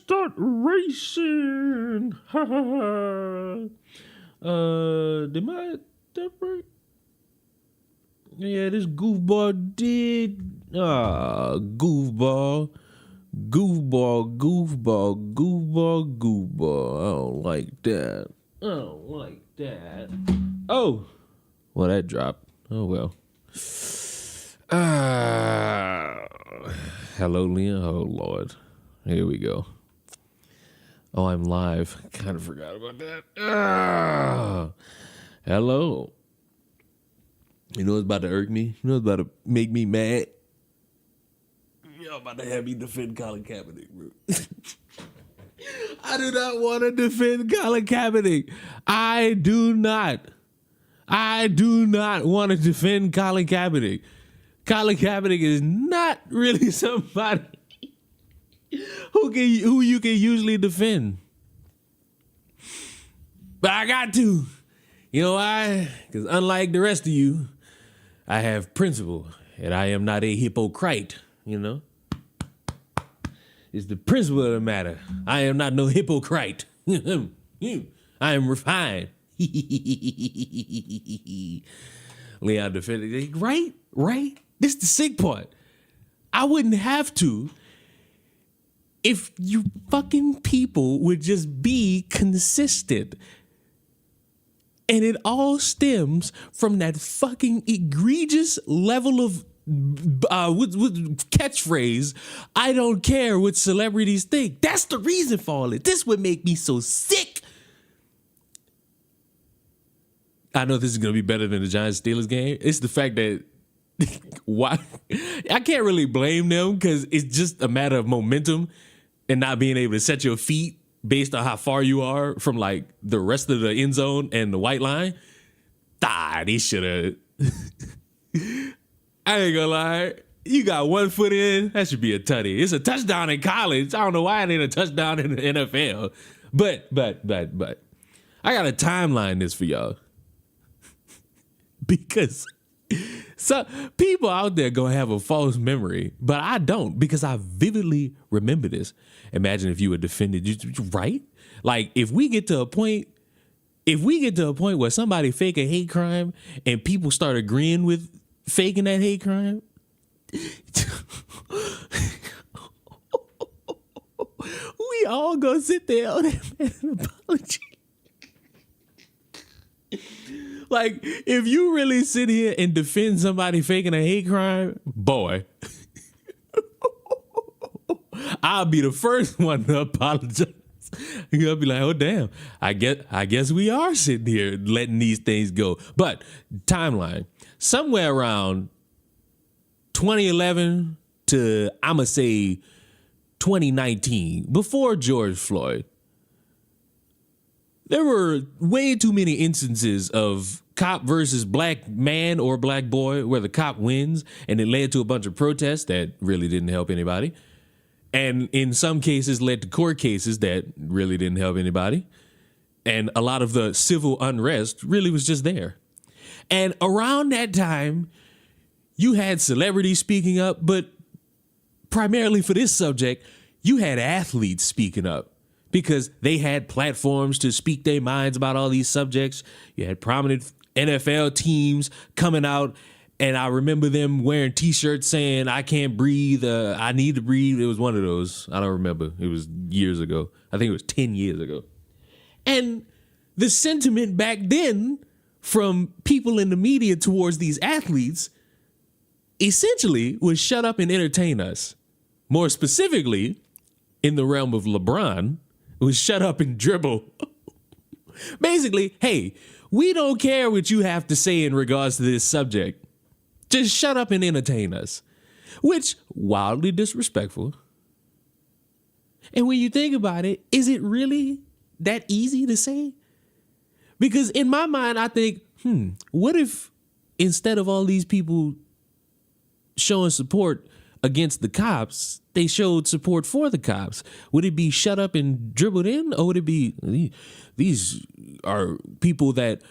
start racing. Ha ha ha. Did my that break? Yeah, this goofball did. Goofball. I don't like that. Oh, well, that dropped. Oh, well. Hello, Leah. Oh, Lord. Here we go. Oh, I'm live. Kind of forgot about that. Hello. You know what's about to irk me? You know what's about to make me mad? Y'all about to have me defend Colin Kaepernick, bro. I do not want to defend Colin Kaepernick. I do not want to defend Colin Kaepernick. Colin Kaepernick is not really somebody who you can usually defend. But I got to. You know why? Because unlike the rest of you, I have principle, and I am not a hypocrite, you know? It's the principle of the matter. I am not no hypocrite. I am refined. Leon defended. Right? This is the sick part. I wouldn't have to if you fucking people would just be consistent. And it all stems from that fucking egregious level of catchphrase, I don't care what celebrities think. That's the reason for all it. This would make me so sick. I know this is going to be better than the Giants-Steelers game. It's the fact that why I can't really blame them because it's just a matter of momentum and not being able to set your feet based on how far you are from like the rest of the end zone and the white line. They should have. I ain't gonna lie. You got 1 foot in, that should be a tutty. It's a touchdown in college. I don't know why it ain't a touchdown in the NFL. But I got a timeline this for y'all. Because some people out there gonna have a false memory, but I don't because I vividly remember this. Imagine if you were defended, right? Like if we get to a point where somebody fake a hate crime and people start agreeing with faking that hate crime, we all gonna sit there on an apology. Like, if you really sit here and defend somebody faking a hate crime, boy, I'll be the first one to apologize. You'll be like, oh, damn, I guess we are sitting here letting these things go. But timeline, somewhere around 2011 to, I'm going to say, 2019, before George Floyd, there were way too many instances of cop versus black man or black boy where the cop wins, and it led to a bunch of protests that really didn't help anybody. And in some cases led to court cases that really didn't help anybody. And a lot of the civil unrest really was just there. And around that time, you had celebrities speaking up, but primarily for this subject, you had athletes speaking up because they had platforms to speak their minds about all these subjects. You had prominent NFL teams coming out, and I remember them wearing T-shirts saying, I can't breathe, I need to breathe. It was one of those. I don't remember. It was years ago. I think it was 10 years ago. And the sentiment back then from people in the media towards these athletes essentially was shut up and entertain us. More specifically, in the realm of LeBron, it was shut up and dribble. Basically, hey, we don't care what you have to say in regards to this subject. Just shut up and entertain us. Which, wildly disrespectful. And when you think about it, is it really that easy to say? Because in my mind, I think, what if instead of all these people showing support against the cops, they showed support for the cops? Would it be shut up and dribbled in? Or would it be, these are people that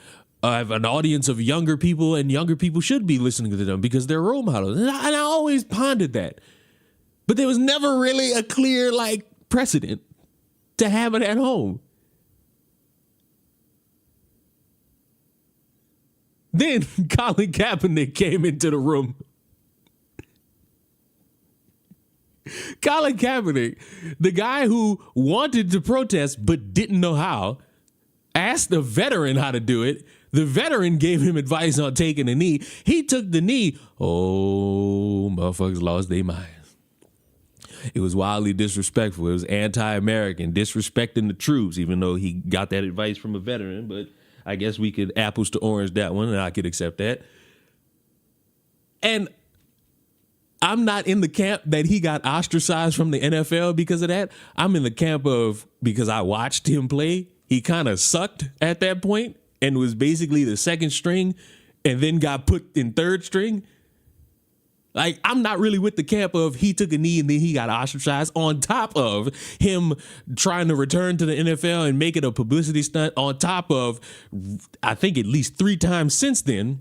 have an audience of younger people, and younger people should be listening to them because they're role models? And I always pondered that. But there was never really a clear, precedent. to have it at home. Then Colin Kaepernick came into the room. Colin Kaepernick, the guy who wanted to protest but didn't know how, asked a veteran how to do it. The veteran gave him advice on taking a knee. He took the knee. Oh, motherfuckers lost their minds. It was wildly disrespectful. It was anti-American, disrespecting the troops, even though he got that advice from a veteran. But I guess we could apples to orange that one, and I could accept that. And I'm not in the camp that he got ostracized from the NFL because of that. I'm in the camp of, because I watched him play, he kind of sucked at that point and was basically the second string and then got put in third string. Like, I'm not really with the camp of he took a knee and then he got ostracized, on top of him trying to return to the NFL and make it a publicity stunt, on top of, I think at least 3 times since then,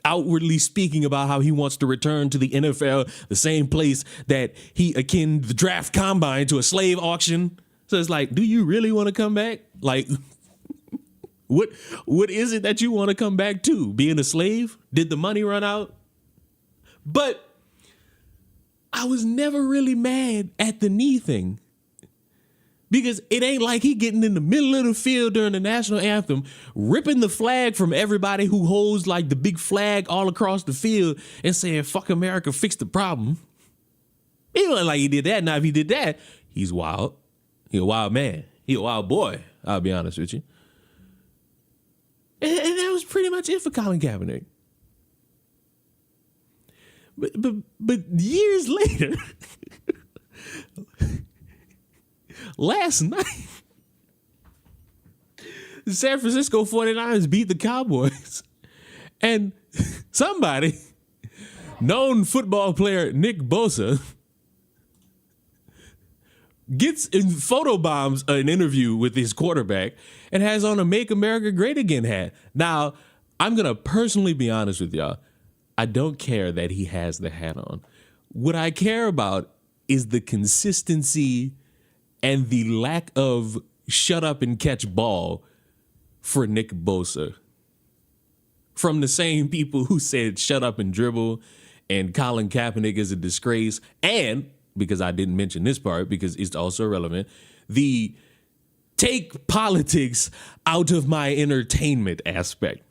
outwardly speaking about how he wants to return to the NFL, the same place that he akin the draft combine to a slave auction. So it's like, do you really want to come back? Like, what is it that you want to come back to? Being a slave? Did the money run out? But I was never really mad at the knee thing, because it ain't like he getting in the middle of the field during the national anthem, ripping the flag from everybody who holds like the big flag all across the field and saying, fuck America, fix the problem. It wasn't like he did that. Now, if he did that, he's wild. He a wild man. He a wild boy, I'll be honest with you. And that was pretty much it for Colin Kaepernick. But years later, last night, the San Francisco 49ers beat the Cowboys. And somebody, known football player Nick Bosa, gets in photobombs an interview with his quarterback and has on a Make America Great Again hat. Now, I'm going to personally be honest with y'all. I don't care that he has the hat on. What I care about is the consistency and the lack of shut up and catch ball for Nick Bosa. From the same people who said shut up and dribble and Colin Kaepernick is a disgrace, and, because I didn't mention this part because it's also relevant, the take politics out of my entertainment aspect.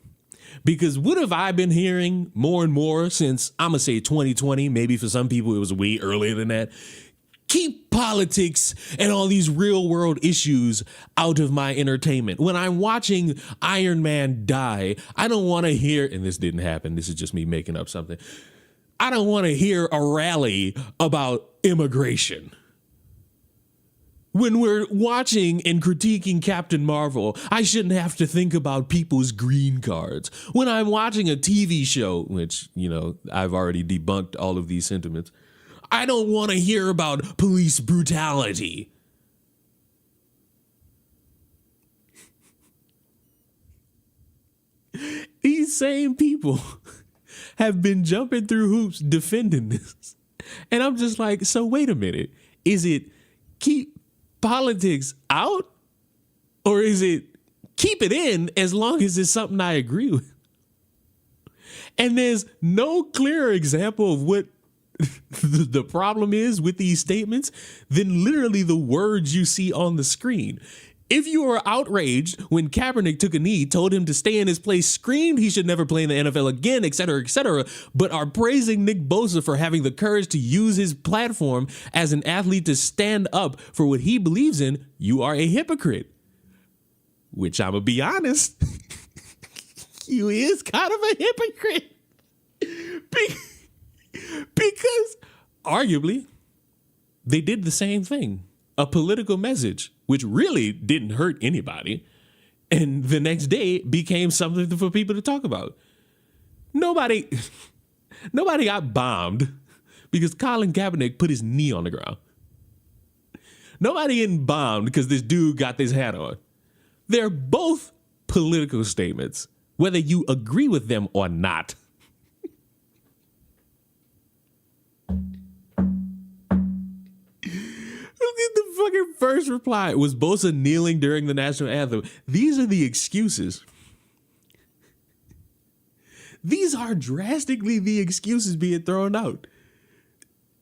Because what have I been hearing more and more since, I'm going to say 2020, maybe for some people it was way earlier than that. Keep politics and all these real world issues out of my entertainment. When I'm watching Iron Man die, I don't want to hear, and this didn't happen, this is just me making up something. I don't want to hear a rally about immigration. When we're watching and critiquing Captain Marvel, I shouldn't have to think about people's green cards. When I'm watching a TV show, which, you know, I've already debunked all of these sentiments, I don't want to hear about police brutality. These same people have been jumping through hoops defending this. And I'm just like, so wait a minute. Is it keep politics out, or is it keep it in as long as it's something I agree with? And there's no clearer example of what the problem is with these statements than literally the words you see on the screen. If you were outraged when Kaepernick took a knee, told him to stay in his place, screamed he should never play in the NFL again, etc., but are praising Nick Bosa for having the courage to use his platform as an athlete to stand up for what he believes in, you are a hypocrite. Which, I'm going to be honest, you is kind of a hypocrite. Because, arguably, they did the same thing. A political message, which really didn't hurt anybody, and the next day became something for people to talk about. Nobody got bombed because Colin Kaepernick put his knee on the ground. Nobody getting bombed because this dude got this hat on. They're both political statements, whether you agree with them or not. Look at the fucking first reply was Bosa kneeling during the national anthem. These are the excuses. These are drastically the excuses being thrown out.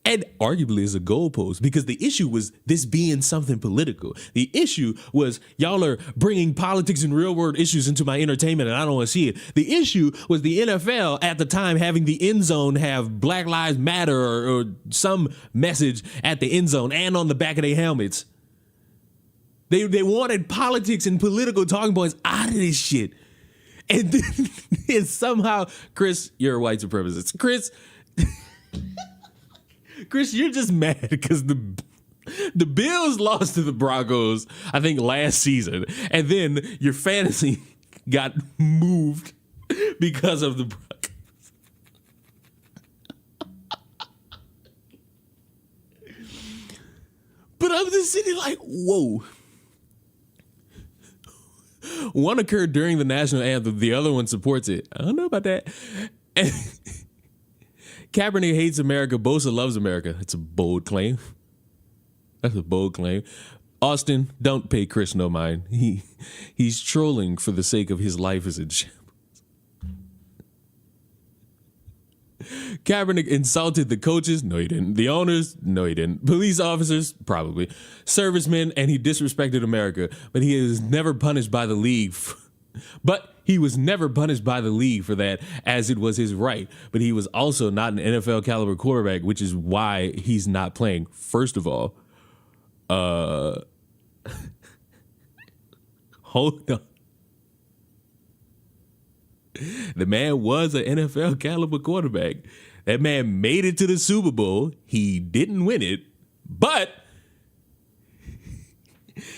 And arguably as a goalpost, because the issue was this being something political. The issue was y'all are bringing politics and real world issues into my entertainment and I don't want to see it. The issue was the NFL at the time having the end zone have Black Lives Matter or some message at the end zone and on the back of their helmets. They wanted politics and political talking points out of this shit. And then and somehow, Chris, you're a white supremacist. Chris, you're just mad because the Bills lost to the Broncos, I think, last season. And then your fantasy got moved because of the Broncos. But I'm just sitting like, whoa. One occurred during the national anthem. The other one supports it. I don't know about that. And Kaepernick hates America. Bosa loves America. It's a bold claim. That's a bold claim. Austin, don't pay Chris no mind. He's trolling for the sake of his life as a shambles. Kaepernick insulted the coaches. No, he didn't. The owners. No, he didn't. Police officers. Probably. Servicemen. And he disrespected America. But he is never punished by the league. But he was never punished by the league for that, as it was his right. But he was also not an NFL caliber quarterback, which is why he's not playing. First of all, hold on. The man was an NFL caliber quarterback. That man made it to the Super Bowl. He didn't win it, but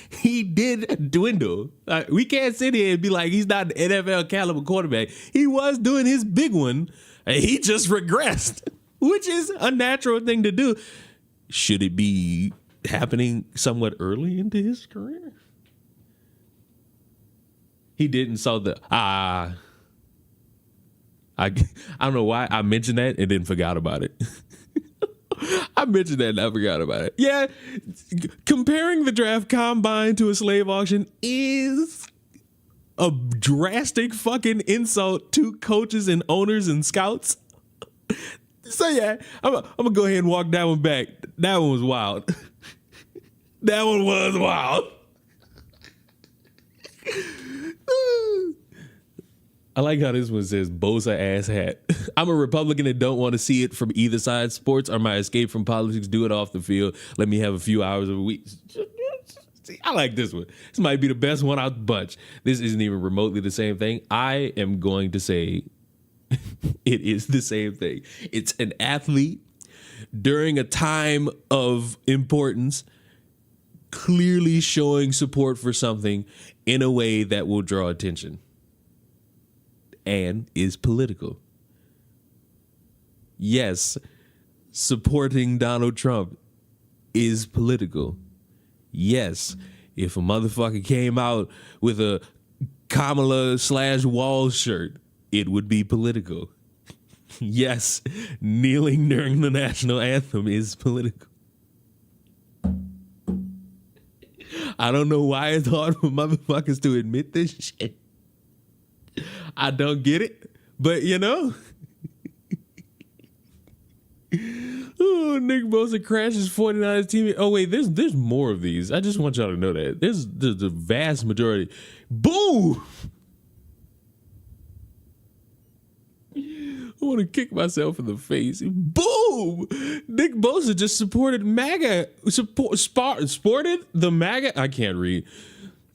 he did dwindle. We can't sit here and be like he's not an NFL caliber quarterback. He was doing his big one, and he just regressed, which is a natural thing to do. Should it be happening somewhat early into his career? He didn't saw the I don't know why I mentioned that and then forgot about it. I mentioned that and I forgot about it. Yeah, comparing the draft combine to a slave auction is a drastic fucking insult to coaches and owners and scouts. So yeah, I'm gonna go ahead and walk that one back. That one was wild. That one was wild. I like how this one says Bosa ass hat. I'm a Republican and don't want to see it from either side. Sports are my escape from politics. Do it off the field. Let me have a few hours a week. See, I like this one. This might be the best one out the bunch. This isn't even remotely the same thing. I am going to say it is the same thing. It's an athlete during a time of importance, clearly showing support for something in a way that will draw attention. And is political. Yes, supporting Donald Trump is political. Yes, if a motherfucker came out with a Kamala/Walls shirt, it would be political. Yes, kneeling during the national anthem is political. I don't know why it's hard for motherfuckers to admit this shit. I don't get it, but you know. Oh, Nick Bosa crashes 49ers team. Oh wait, there's more of these. I just want y'all to know that there's the vast majority. Boom! I want to kick myself in the face. Boom! Nick Bosa just supported MAGA. Sported the MAGA. I can't read.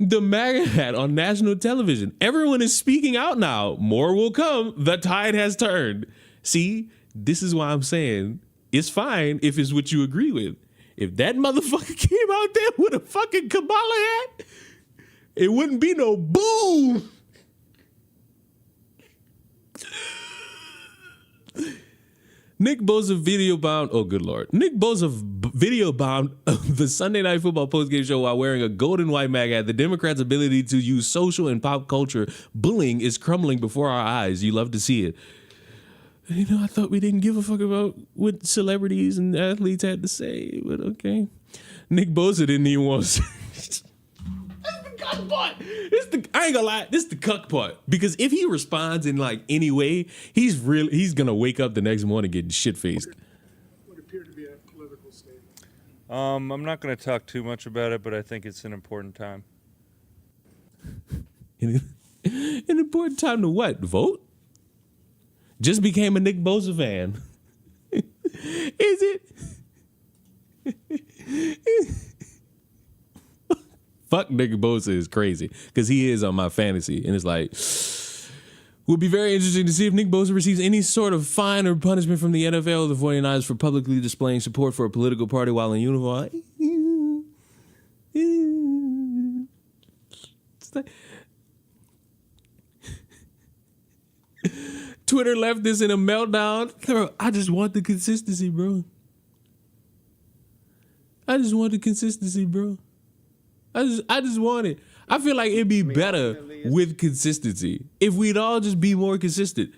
The MAGA hat on national television. Everyone is speaking out now. More will come. The tide has turned. See, this is why I'm saying it's fine if it's what you agree with. If that motherfucker came out there with a fucking Kamala hat, it wouldn't be no boom. Nick Bosa video bombed. Oh, good Lord. Nick Bosa video bombed the Sunday Night Football postgame show while wearing a gold and white MAGA hat. The Democrats' ability to use social and pop culture bullying is crumbling before our eyes. You love to see it. You know, I thought we didn't give a fuck about what celebrities and athletes had to say, but okay. Nick Bosa didn't even want to. That's the cuck part. I ain't gonna lie. This is the cuck part, because if he responds in like any way, he's gonna wake up the next morning getting shit faced. Would appear to be a political statement. I'm not going to talk too much about it, but I think it's an important time. An important time to what? Vote? Just became a Nick Bosa fan. Is it? Fuck Nick Bosa is crazy, because he is on my fantasy, and it's like, would be very interesting to see if Nick Bosa receives any sort of fine or punishment from the NFL or the 49ers for publicly displaying support for a political party while in uniform. It's like, Twitter left this in a meltdown. I just want the consistency, bro. I just want the consistency, bro. I just want it. I feel like it'd be better with consistency if we'd all just be more consistent.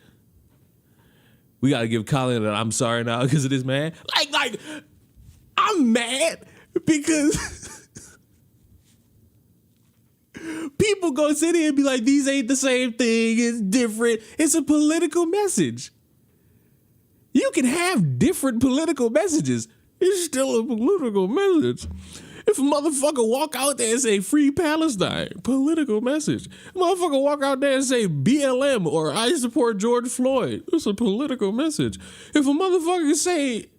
We gotta give Colin an I'm sorry now because of this, man. Like I'm mad because people go sit here and be like, these ain't the same thing, it's different. It's a political message. You can have different political messages. It's still a political message. If a motherfucker walk out there and say free Palestine, political message. A motherfucker walk out there and say BLM or I support George Floyd, it's a political message. If a motherfucker say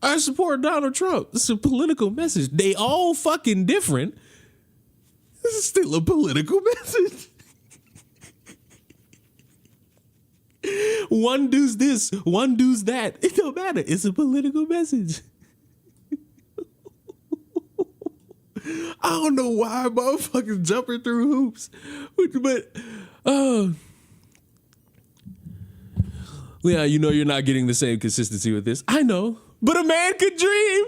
I support Donald Trump, it's a political message. They all fucking different. This is still a political message. One does this, one does that. It don't matter. It's a political message. I don't know why motherfuckers jumping through hoops, but yeah, you know you're not getting the same consistency with this. I know, but a man could dream.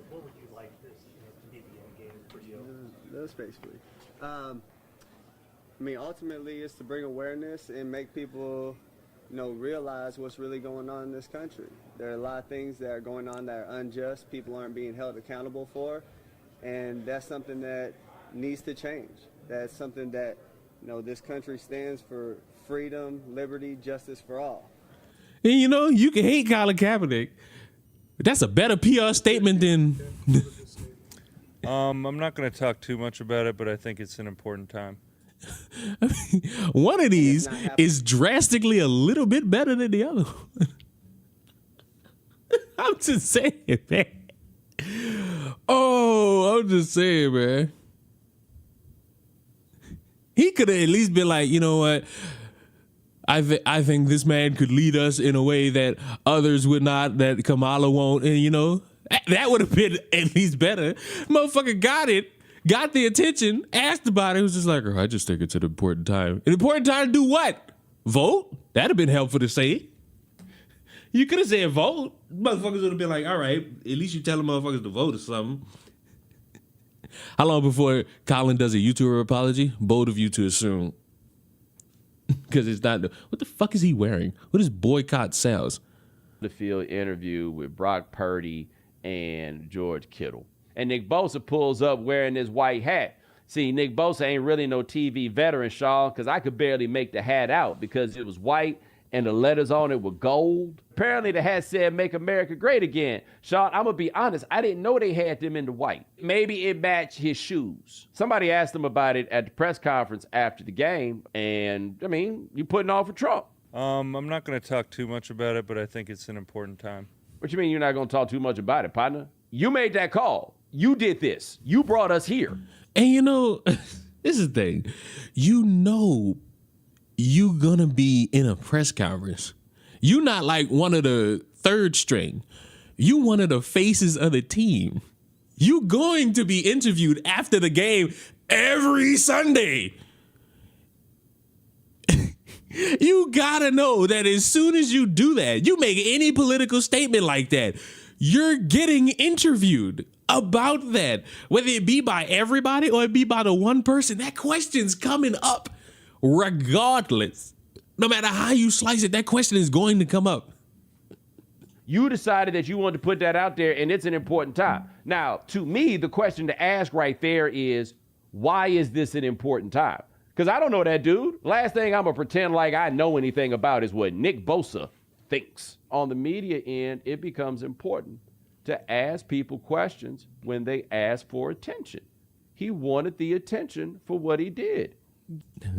What would you like this to be the end game for you? That's basically. I mean, ultimately, it's to bring awareness and make people, realize what's really going on in this country. There are a lot of things that are going on that are unjust. People aren't being held accountable for. And that's something that needs to change. That's something that, this country stands for: freedom, liberty, justice for all. And you can hate Colin Kaepernick, but that's a better PR statement than. I'm not going to talk too much about it, but I think it's an important time. I mean, one of these is drastically a little bit better than the other one. I'm just saying, man. Oh, I'm just saying, man. He could have at least been like, you know what? I think this man could lead us in a way that others would not, that Kamala won't. And, that would have been at least better. Motherfucker got it, got the attention, asked about it. It was just like, oh, I just think it's an important time. An important time to do what? Vote? That'd have been helpful to say. You could have said vote. Motherfuckers would have been like, all right, at least you telling motherfuckers to vote or something. How long before Colin does a YouTuber apology? Bold of you to assume. Because it's not. What the fuck is he wearing? What is boycott sales? The field interview with Brock Purdy and George Kittle. And Nick Bosa pulls up wearing this white hat. See, Nick Bosa ain't really no TV veteran, Shaw, because I could barely make the hat out because it was white and the letters on it were gold. Apparently the hat said "Make America Great Again." Sean, I'm going to be honest, I didn't know they had them in the white. Maybe it matched his shoes. Somebody asked him about it at the press conference after the game, and, I mean, you putting on for Trump. I'm not going to talk too much about it, but I think it's an important time. What you mean you're not going to talk too much about it, partner? You made that call. You did this. You brought us here. And this is the thing. You gonna be in a press conference. You not like one of the third string. You one of the faces of the team. You going to be interviewed after the game every Sunday. You gotta know that as soon as you do that, you make any political statement like that, you're getting interviewed about that. Whether it be by everybody or it be by the one person, that question's coming up regardless. No matter how you slice it, that question is going to come up. You decided that you wanted to put that out there, and it's an important time. Now, to me, the question to ask right there is, why is this an important time? Because I don't know that dude. Last thing I'm going to pretend like I know anything about is what Nick Bosa thinks. On the media end, it becomes important to ask people questions when they ask for attention. He wanted the attention for what he did.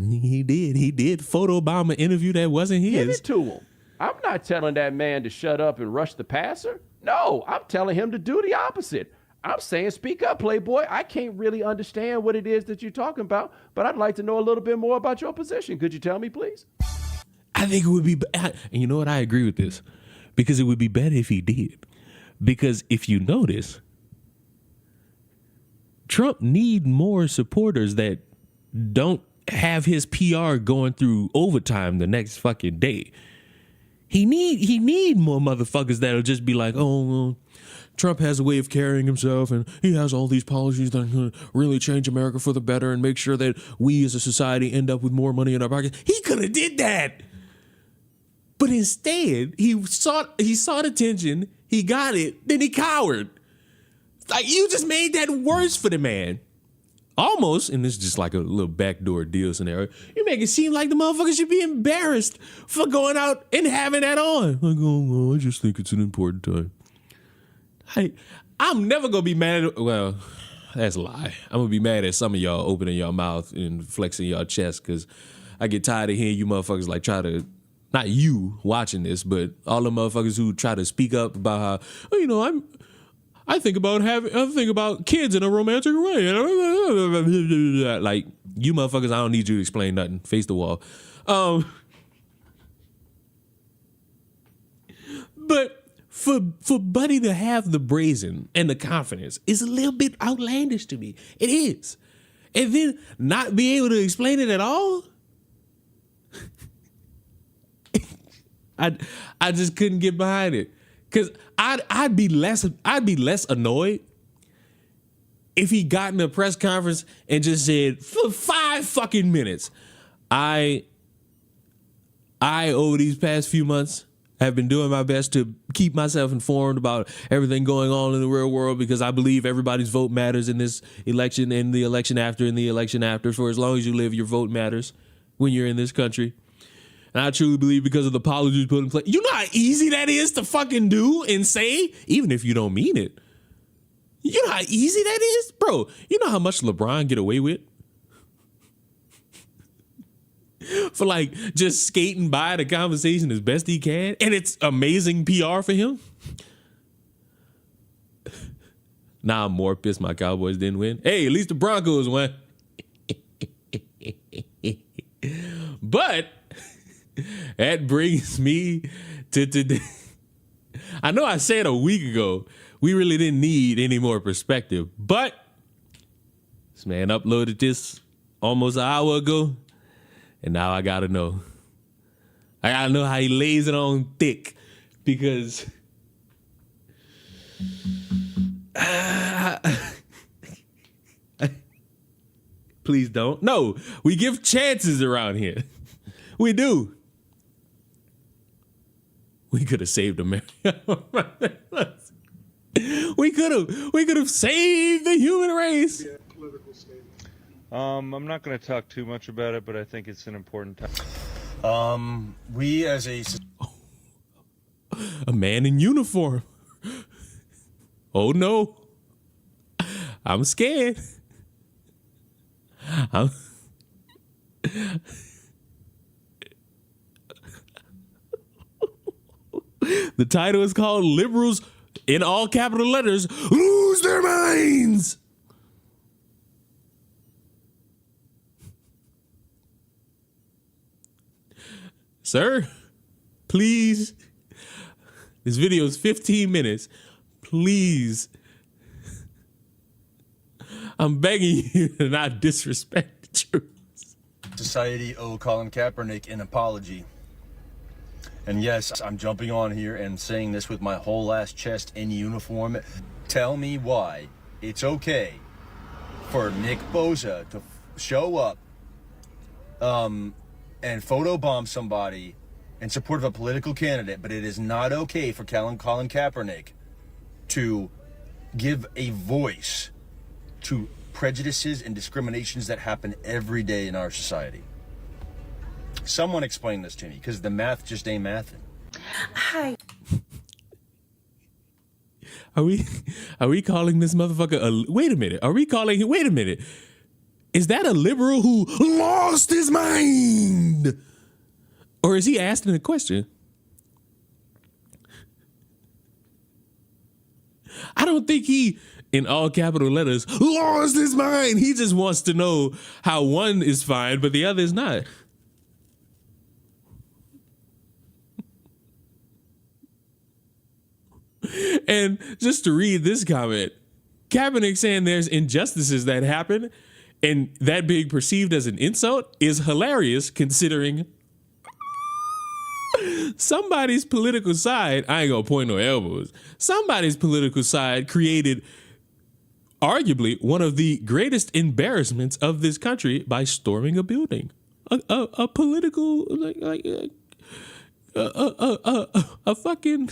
He did. Photo bomb an interview that wasn't his. Give it to him. I'm not telling that man to shut up and rush the passer. No, I'm telling him to do the opposite. I'm saying, speak up, Playboy. I can't really understand what it is that you're talking about, but I'd like to know a little bit more about your position. Could you tell me, please? I think it would be, and you know what? I agree with this, because it would be better if he did. Because if you notice, Trump need more supporters that don't have his PR going through overtime the next fucking day. He need more motherfuckers that'll just be like, oh, Trump has a way of carrying himself, and he has all these policies that are going to really change America for the better and make sure that we as a society end up with more money in our pockets. He could have did that. But instead, he sought attention, he got it, then he cowered. Like, you just made that worse for the man. Almost, and this is just like a little backdoor deal scenario, you make it seem like the motherfucker should be embarrassed for going out and having that on. Like, oh, I just think it's an important time. I'm never going to be mad at, well, that's a lie. I'm going to be mad at some of y'all opening your mouth and flexing your chest, because I get tired of hearing you motherfuckers like try to, not you watching this, but all the motherfuckers who try to speak up about how, oh, you know, I think about kids in a romantic way. Like, you motherfuckers, I don't need you to explain nothing. Face the wall. But for Buddy to have the brazen and the confidence is a little bit outlandish to me. It is. And then not be able to explain it at all. I just couldn't get behind it. Cause I'd be less annoyed if he got in a press conference and just said, for 5 fucking minutes, I over these past few months have been doing my best to keep myself informed about everything going on in the real world, because I believe everybody's vote matters in this election and the election after and the election after. For as long as you live, your vote matters when you're in this country. And I truly believe, because of the policies put in place, you know how easy that is to fucking do and say, even if you don't mean it. You know how easy that is? Bro, you know how much LeBron get away with? For like just skating by the conversation as best he can, and it's amazing PR for him. Now I'm more pissed my Cowboys didn't win. Hey, at least the Broncos won. But that brings me to today. I know I said a week ago we really didn't need any more perspective, but this man uploaded this almost an hour ago, and now I gotta know. I gotta know how he lays it on thick, because please don't. No, we give chances around here. We do. We could have saved America. We could have saved the human race. Yeah, political statement. I'm not going to talk too much about it, but I think it's an important time. We as a man in uniform. Oh no. I'm scared. The title is called "Liberals," in all capital letters, lose their minds. Sir, please. This video is 15 minutes. Please. I'm begging you to not disrespect the troops. society owe Colin Kaepernick an apology. And yes, I'm jumping on here and saying this with my whole ass chest in uniform. Tell me why it's okay for Nick Bosa to show up and photobomb somebody in support of a political candidate, but it is not okay for Colin Kaepernick to give a voice to prejudices and discriminations that happen every day in our society. Someone explain this to me, because the math just ain't mathing. Hi. Are we calling this motherfucker a, wait a minute. Are we calling him, wait a minute. Is that a liberal who lost his mind? Or is he asking a question? I don't think he, in all capital letters, lost his mind. He just wants to know how one is fine, but the other is not. And just to read this comment, Kaepernick saying there's injustices that happen and that being perceived as an insult is hilarious considering somebody's political side, I ain't gonna point no elbows, somebody's political side created arguably one of the greatest embarrassments of this country by storming a building. A political, a fucking...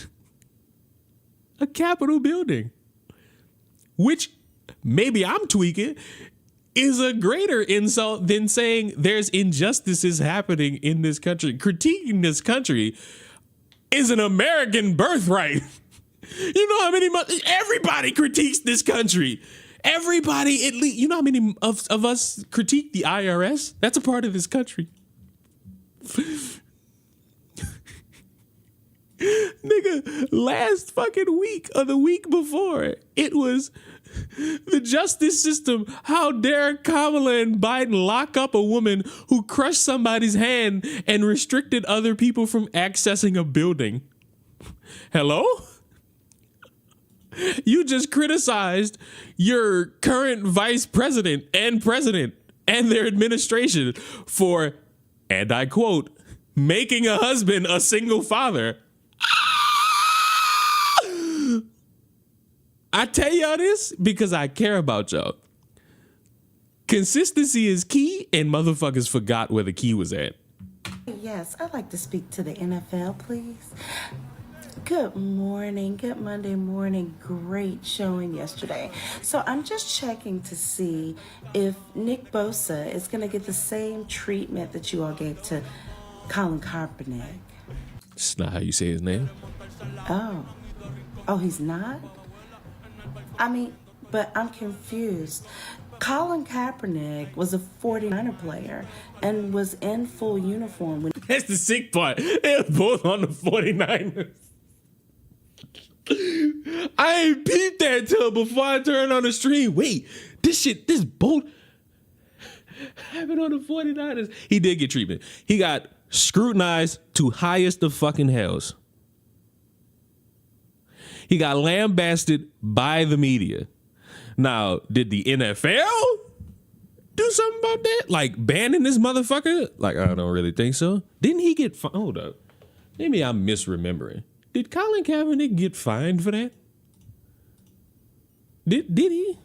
a Capitol building, which maybe I'm tweaking, is a greater insult than saying there's injustices happening in this country. Critiquing this country is an American birthright. You know how many everybody critiques this country. Everybody, at least, you know how many of us critique the IRS? That's a part of this country. Nigga, last fucking week or the week before, it was the justice system. How dare Kamala and Biden lock up a woman who crushed somebody's hand and restricted other people from accessing a building? Hello? You just criticized your current vice president and their administration for, and I quote, making a husband a single father. I tell y'all this because I care about y'all. Consistency is key, and motherfuckers forgot where the key was at. Yes, I'd like to speak to the NFL, please. Good morning. Good Monday morning. Great showing yesterday. So I'm just checking to see if Nick Bosa is going to get the same treatment that you all gave to Colin Kaepernick. It's not how you say his name. Oh, he's not? I mean, but I'm confused. Colin Kaepernick was a 49er player and was in full uniform. That's the sick part. They were both on the 49ers. I ain't peeped that till before I turned on the stream. Wait, this both happened on the 49ers. He did get treatment. He got scrutinized to highest of fucking hells. He got lambasted by the media. Now, did the NFL do something about that? Like banning this motherfucker? Like, I don't really think so. Didn't he get fined? Hold up. Maybe I'm misremembering. Did Colin Kaepernick get fined for that? Did he?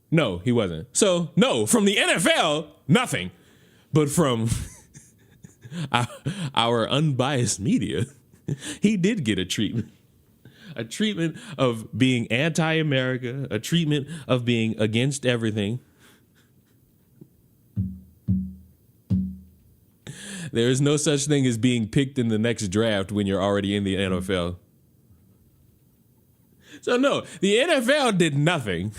No, he wasn't. So, no, from the NFL, nothing. But from our unbiased media, he did get a treatment. A treatment of being anti-America, a treatment of being against everything. There is no such thing as being picked in the next draft when you're already in the NFL. So, no, the NFL did nothing.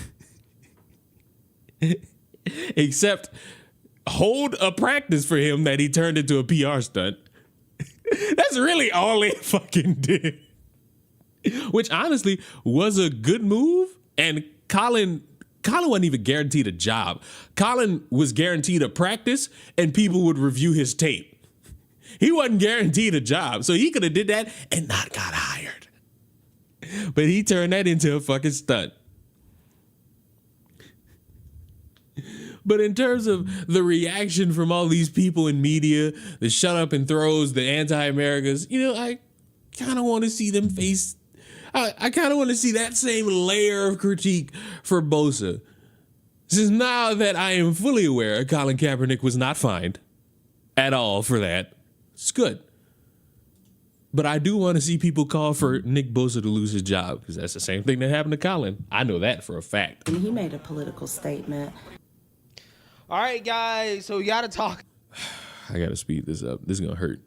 Except hold a practice for him that he turned into a PR stunt. That's really all they fucking did. Which honestly was a good move. And Colin wasn't even guaranteed a job. Colin was guaranteed a practice and people would review his tape. He wasn't guaranteed a job. So he could have did that and not got hired. But he turned that into a fucking stunt. But in terms of the reaction from all these people in media, the shut up and throws, the anti-Americas, I kind of want to see them face. I kind of want to see that same layer of critique for Bosa. Since now that I am fully aware Colin Kaepernick was not fined at all for that, it's good. But I do want to see people call for Nick Bosa to lose his job, because that's the same thing that happened to Colin. I know that for a fact. And he made a political statement. All right, guys, so we got to talk. I got to speed this up. This is going to hurt.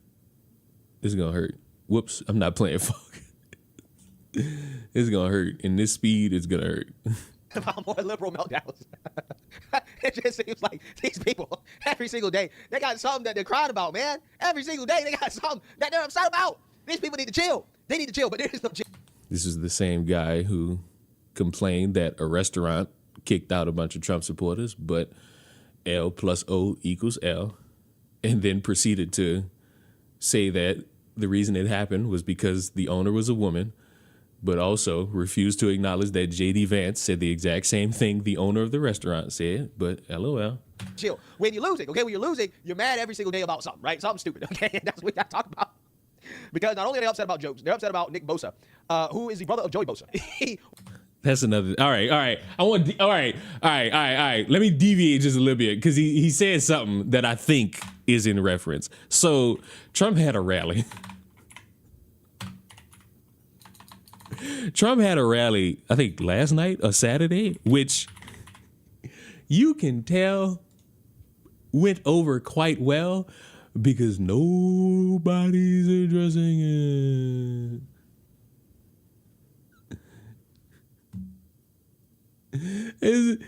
This is going to hurt. Whoops, I'm not playing fuck. It's going to hurt. In this speed, it's going to hurt. About more liberal meltdowns. It just seems like these people, every single day, they got something that they're crying about, man. Every single day, they got something that they're upset about. These people need to chill. They need to chill, but there is no chill. This is the same guy who complained that a restaurant kicked out a bunch of Trump supporters, but L plus O equals L, and then proceeded to say that the reason it happened was because the owner was a woman, but also refused to acknowledge that J.D. Vance said the exact same thing the owner of the restaurant said, but LOL. Chill. When you're losing, okay? When you're losing, you're mad every single day about something, right? Something stupid, okay? And that's what we got to talk about. Because not only are they upset about jokes, they're upset about Nick Bosa, who is the brother of Joey Bosa. That's another. All right. All right. Let me deviate just a little bit, because he said something that I think is in reference. So Trump had a rally. Trump had a rally, I think last night or Saturday, which you can tell went over quite well because nobody's addressing it.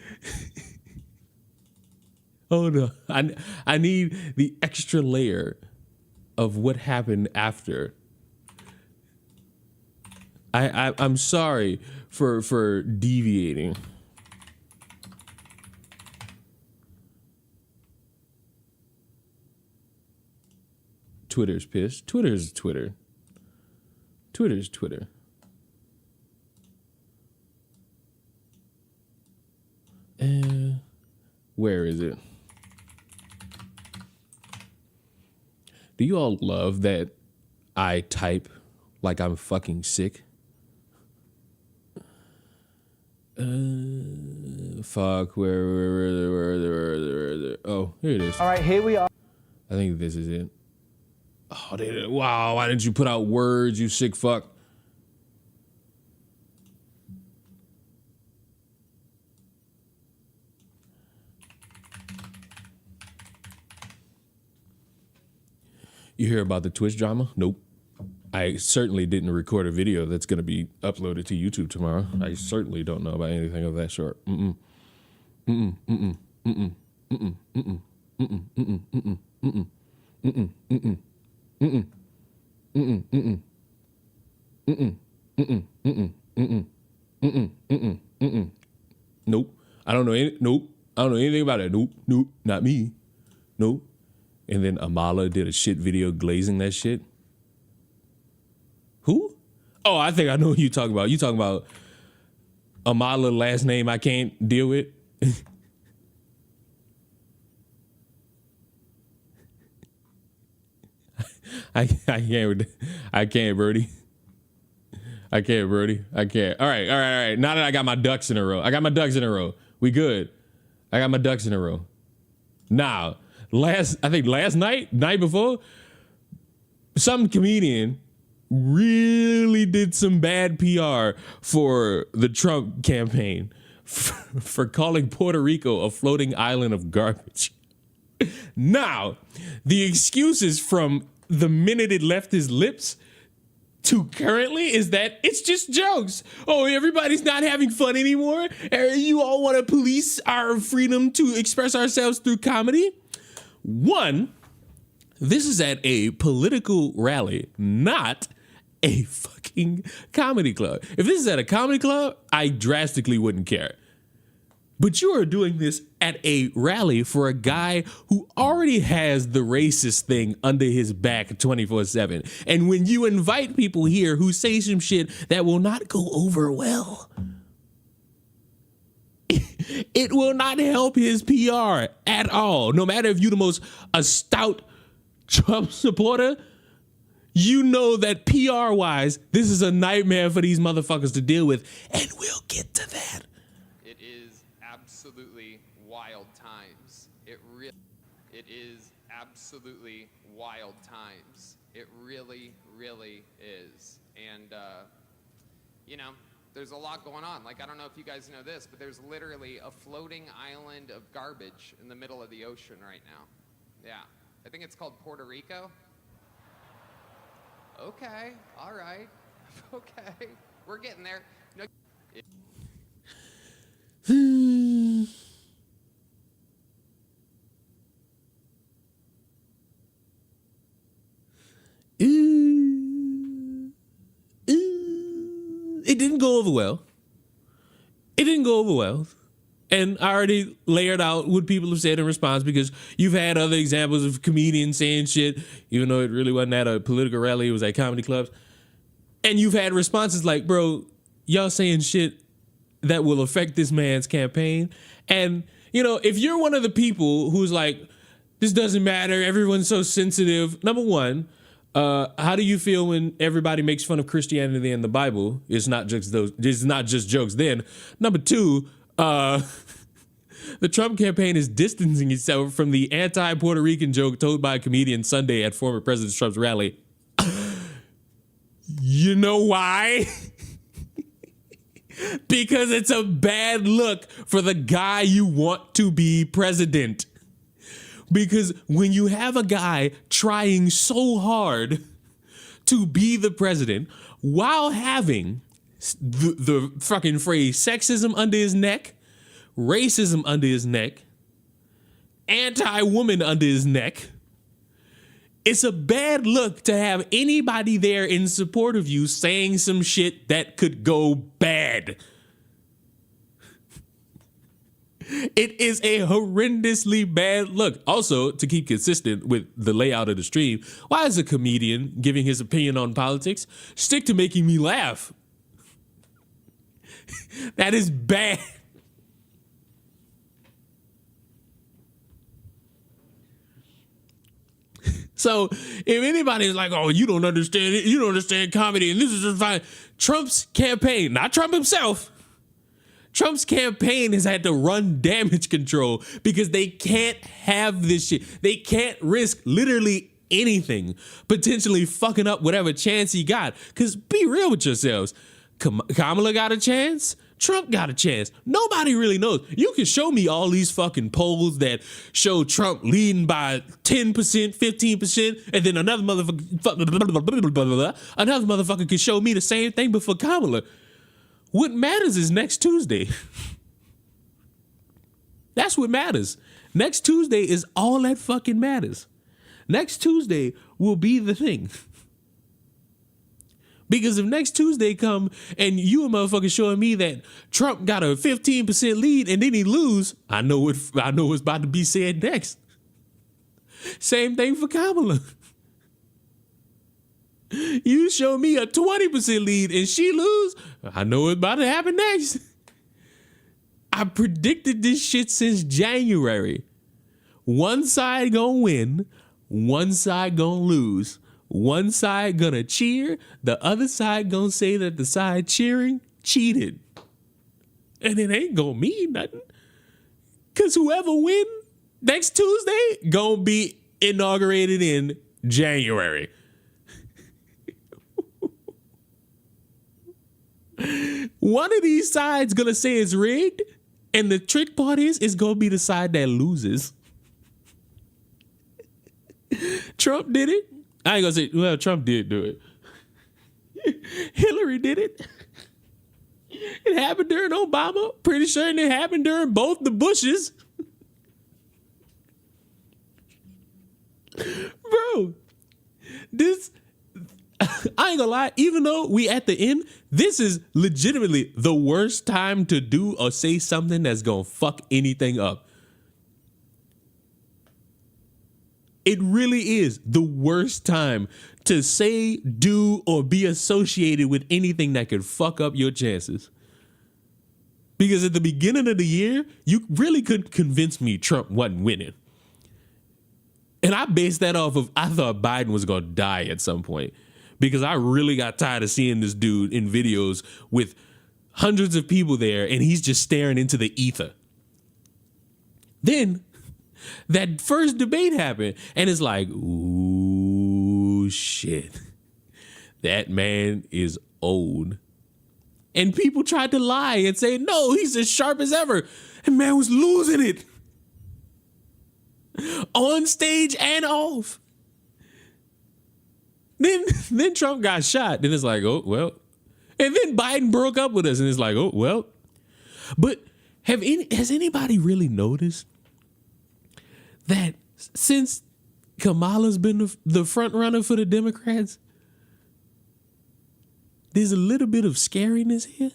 Hold on. I need the extra layer of what happened after. I'm sorry for deviating. Twitter's pissed. Twitter's Twitter. Twitter's Twitter. Where is it? Do you all love that I type like I'm fucking sick? Fuck, where, oh, here it is. All right, here we are. I think this is it. Oh, wow, why didn't you put out words, you sick fuck? You hear about the Twitch drama? Nope. I certainly didn't record a video that's going to be uploaded to YouTube tomorrow. I certainly don't know about anything of that sort. Nope. I don't know anything about it. Nope. Not me. Nope. And then Amala did a shit video glazing that shit. Who? Oh, I think I know who you talking about. You talking about Amala, last name I can't deal with? I can't, Birdie. I can't. All right. Now that I got my ducks in a row. We good. I got my ducks in a row. Now, last night before, some comedian really did some bad PR for the Trump campaign for calling Puerto Rico a floating island of garbage. Now, the excuses from the minute it left his lips to currently is that it's just jokes. Oh, everybody's not having fun anymore. You all want to police our freedom to express ourselves through comedy? One, this is at a political rally, not a fucking comedy club. If this is at a comedy club, I drastically wouldn't care. But you are doing this at a rally for a guy who already has the racist thing under his back 24/7. And when you invite people here who say some shit that will not go over well, It will not help his PR at all. No matter if you're the most a stout Trump supporter, you know that PR wise, this is a nightmare for these motherfuckers to deal with. And we'll get to that. It is absolutely wild times. It is absolutely wild times. It really, really is. And, you know, there's a lot going on. Like, I don't know if you guys know this, but there's literally a floating island of garbage in the middle of the ocean right now. Yeah. I think it's called Puerto Rico. Okay. All right. Okay. We're getting there. No. It didn't go over well. It didn't go over well. And I already layered out what people have said in response, because you've had other examples of comedians saying shit, even though it really wasn't at a political rally, it was at comedy clubs. And you've had responses like, bro, y'all saying shit that will affect this man's campaign. And, you know, if you're one of the people who's like, this doesn't matter, everyone's so sensitive. Number one, how do you feel when everybody makes fun of Christianity and the Bible? It's not just jokes then. Number two, the Trump campaign is distancing itself from the anti-Puerto Rican joke told by a comedian Sunday at former President Trump's rally. You know why? Because it's a bad look for the guy you want to be president. Because when you have a guy trying so hard to be the president while having the fucking phrase sexism under his neck, racism under his neck, anti-woman under his neck, it's a bad look to have anybody there in support of you saying some shit that could go bad. It is a horrendously bad look. Also, to keep consistent with the layout of the stream, why is a comedian giving his opinion on politics stick to making me laugh? That is bad. So if anybody's like, oh, you don't understand it, you don't understand comedy, and this is just fine. Trump's campaign, not Trump himself, Trump's campaign has had to run damage control because they can't have this shit. They can't risk literally anything, potentially fucking up whatever chance he got. Because be real with yourselves. Kamala got a chance. Trump got a chance. Nobody really knows. You can show me all these fucking polls that show Trump leading by 10%, 15%, and then another motherfucker can show me the same thing, but for Kamala. What matters is next Tuesday. That's what matters. Next Tuesday is all that fucking matters. Next Tuesday will be the thing. Because if next Tuesday come and you a motherfucker showing me that Trump got a 15% lead and then he lose, I know what's about to be said next. Same thing for Kamala. You show me a 20% lead and she lose, I know what's about to happen next. I predicted this shit since January. One side gonna win, one side gonna lose. One side gonna cheer, the other side gonna say that the side cheering cheated. And it ain't gonna mean nothing. Cause whoever win next Tuesday gonna be inaugurated in January. One of these sides gonna say it's rigged, and the trick part is it's gonna be the side that loses. Trump did it. I ain't gonna say, well, Trump did do it. Hillary did it. It happened during Obama. Pretty sure it happened during both the Bushes. Bro, this, I ain't gonna lie, even though we at the end, this is legitimately the worst time to do or say something that's gonna fuck anything up. It really is the worst time to say, do, or be associated with anything that could fuck up your chances. Because at the beginning of the year, you really couldn't convince me Trump wasn't winning. And I based that off of, I thought Biden was going to die at some point. Because I really got tired of seeing this dude in videos with hundreds of people there and he's just staring into the ether. Then that first debate happened and it's like, ooh, shit. That man is old. And people tried to lie and say, no, he's as sharp as ever. And man was losing it. On stage and off. Then Trump got shot. Then it's like, oh, well. And then Biden broke up with us. And it's like, oh, well. But has anybody really noticed that since Kamala's been the front runner for the Democrats, there's a little bit of scariness here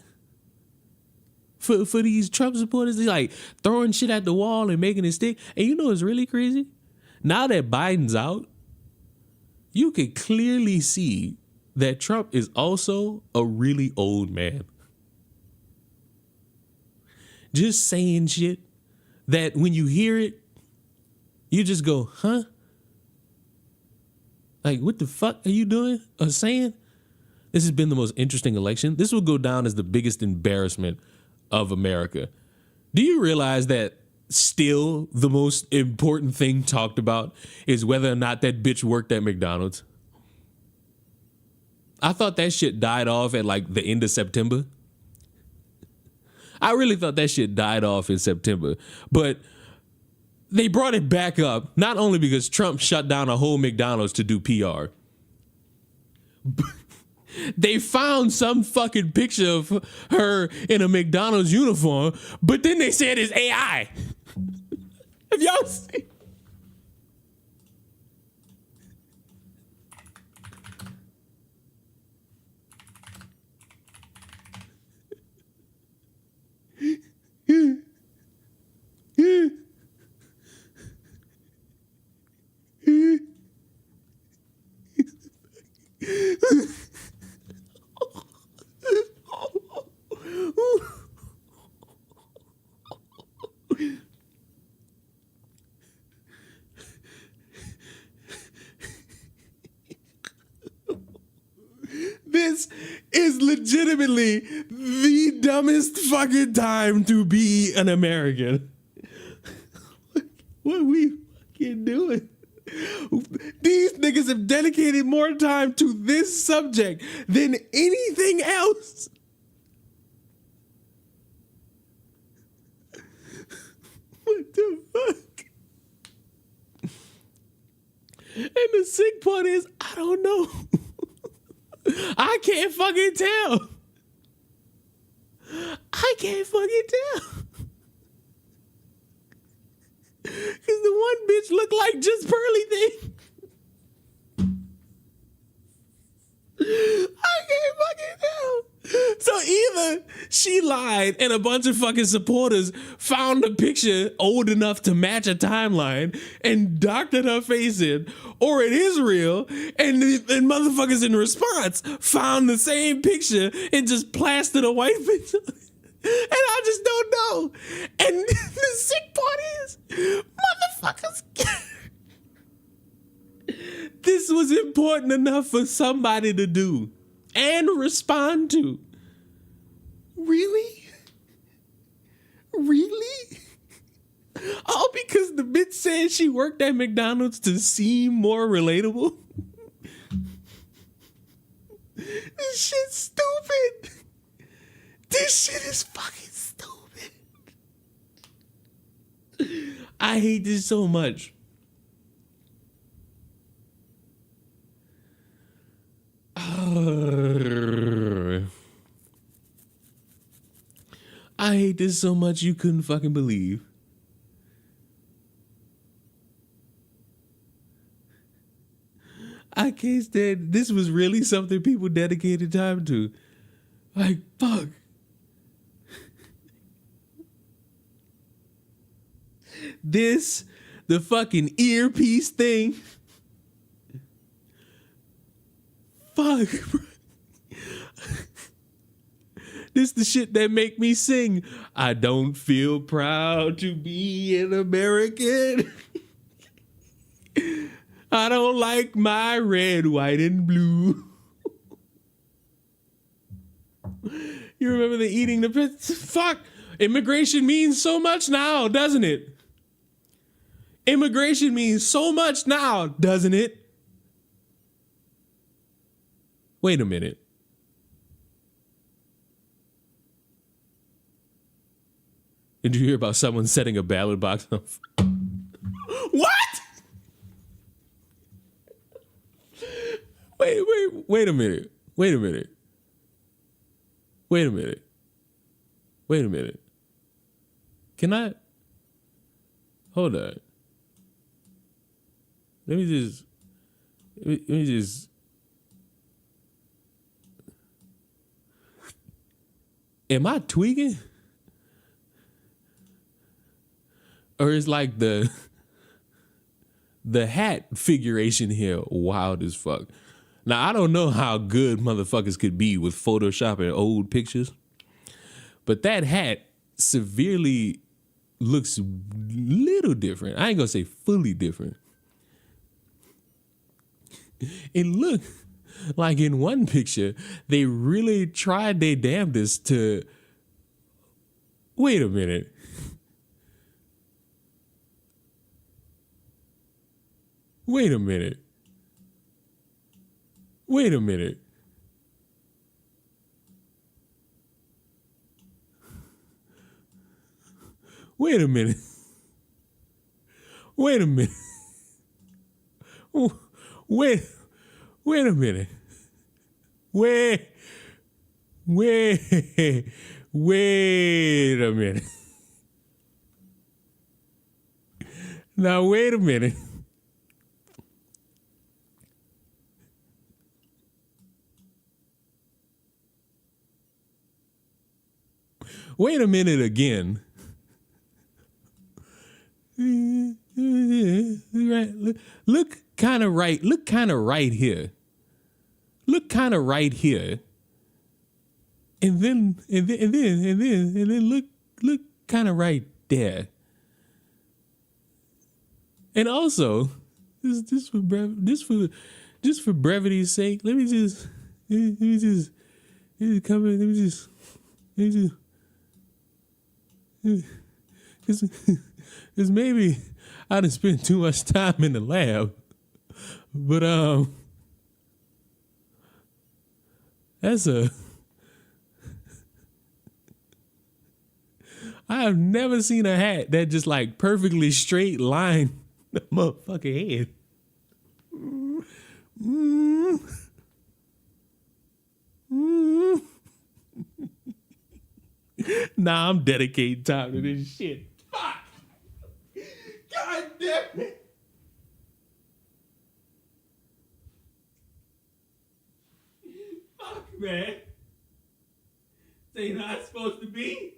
for these Trump supporters? They're like throwing shit at the wall and making it stick. And you know what's really crazy? Now that Biden's out, you can clearly see that Trump is also a really old man. Just saying shit that when you hear it, you just go, huh? Like, what the fuck are you doing or saying? This has been the most interesting election. This will go down as the biggest embarrassment of America. Do you realize that still the most important thing talked about is whether or not that bitch worked at McDonald's? I thought that shit died off at like the end of September. I really thought that shit died off in September. But they brought it back up, not only because Trump shut down a whole McDonald's to do PR. They found some fucking picture of her in a McDonald's uniform, but then they said it's AI. Have y'all seen? This is legitimately the dumbest fucking time to be an American. What are we fucking doing? These niggas have dedicated more time to this subject than anything else. What the fuck? And the sick part is, I don't know. I can't fucking tell. I can't fucking tell. Because the one bitch looked like just Pearly thing. I can't fucking tell. So either she lied and a bunch of fucking supporters found a picture old enough to match a timeline and doctored her face in, or it is real and motherfuckers in response found the same picture and just plastered a white bitch on it. And I just don't know. And the sick part is, motherfuckers, this was important enough for somebody to do and respond to. Really? Really? All because the bitch said she worked at McDonald's to seem more relatable? This shit's stupid. This shit is fucking stupid. I hate this so much. I hate this so much you couldn't fucking believe. I can't stand. This was really something people dedicated time to. Like, fuck. This, the fucking earpiece thing. Fuck, bro. This the shit that make me sing. I don't feel proud to be an American. I don't like my red, white, and blue. You remember the eating the pizza? Fuck. Immigration means so much now, doesn't it? Immigration means so much now, doesn't it? Wait a minute. Did you hear about someone setting a ballot box on fire? What? Wait a minute. Wait a minute. Wait a minute. Wait a minute. Can I? Hold on. Let me just. Am I tweaking? Or is like the hat figuration here wild as fuck? Now, I don't know how good motherfuckers could be with photoshopping old pictures, but that hat severely looks little different. I ain't gonna say fully different. It looked like in one picture, they really tried their damnedest to, wait a minute. Wait a minute. Wait a minute. Wait a minute. Wait a minute. Wait a minute. Wait a minute. Now wait a minute. Wait a minute again. Look kind of right. Look kind of right here. Look kind of right here. And then look kind of right there. And also, just for brevity's sake, let me just because maybe I done spent too much time in the lab, but I have never seen a hat that just like perfectly straight line the motherfucking head. Nah, I'm dedicating time to this shit. Fuck! God damn it! Fuck, man. This ain't how it's supposed to be.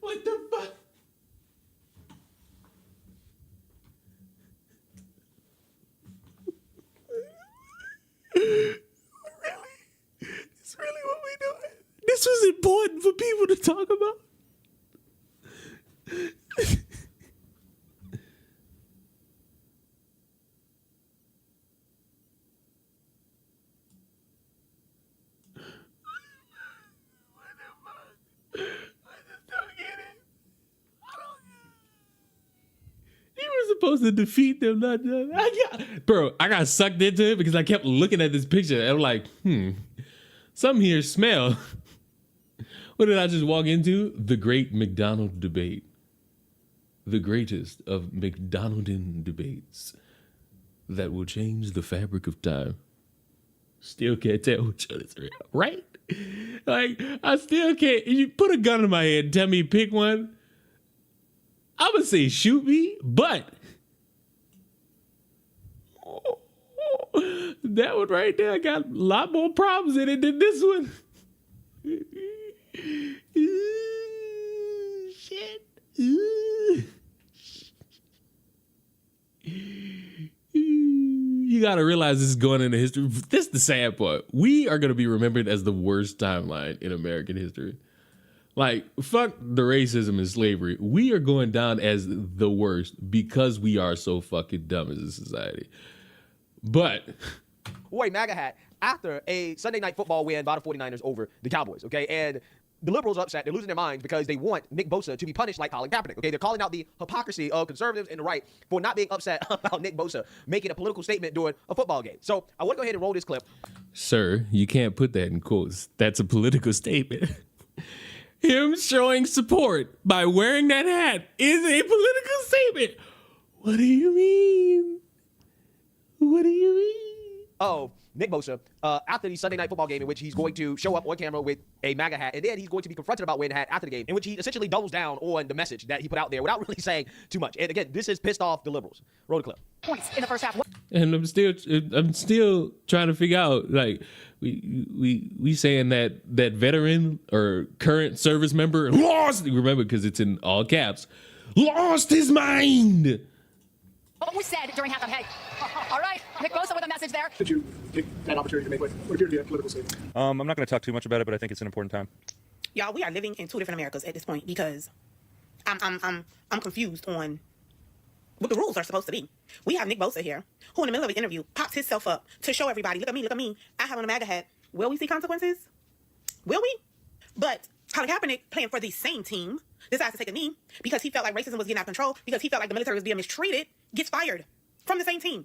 What the fuck? It's really what we doing. This was important for people to talk about. You were supposed to defeat them, not I got sucked into it because I kept looking at this picture and I'm like, something here smell. What did I just walk into? The great McDonald debate. The greatest of McDonaldian debates that will change the fabric of time. Still can't tell which one is real, right? Like, I still can't. You put a gun in my head and tell me pick one. I would say shoot me, but that one right there got a lot more problems in it than this one. Ooh, shit. Ooh. you got to realize this is going into history. This is the sad part. We are going to be remembered as the worst timeline in American history. Like, fuck the racism and slavery. We are going down as the worst because we are so fucking dumb as a society. But wore a MAGA hat after a Sunday night football win by the 49ers over the Cowboys, okay? And the liberals are upset. They're losing their minds because they want Nick Bosa to be punished like Colin Kaepernick, okay? They're calling out the hypocrisy of conservatives and the right for not being upset about Nick Bosa making a political statement during a football game. So I want to go ahead and roll this clip. Sir, you can't put that in quotes. That's a political statement. Him showing support by wearing that hat is a political statement. What do you mean? What do you mean? Oh, Nick Bosa, after the Sunday night football game in which he's going to show up on camera with a MAGA hat, and then he's going to be confronted about wearing the hat after the game, in which he essentially doubles down on the message that he put out there without really saying too much. And again, this has pissed off the liberals. Roll the clip. Points in the first half. And I'm still trying to figure out, like, we saying that veteran or current service member lost, remember, because it's in all caps, lost his mind. What was said during halftime? Hey, all right, Nick Bosa with a message there. Did you take that opportunity to make what appeared to be a political statement? I'm not going to talk too much about it, but I think it's an important time. Y'all, we are living in two different Americas at this point because I'm confused on what the rules are supposed to be. We have Nick Bosa here, who in the middle of an interview pops himself up to show everybody, look at me, I have on a MAGA hat. Will we see consequences? Will we? But Colin Kaepernick, playing for the same team, decides to take a knee because he felt like racism was getting out of control, because he felt like the military was being mistreated, gets fired from the same team.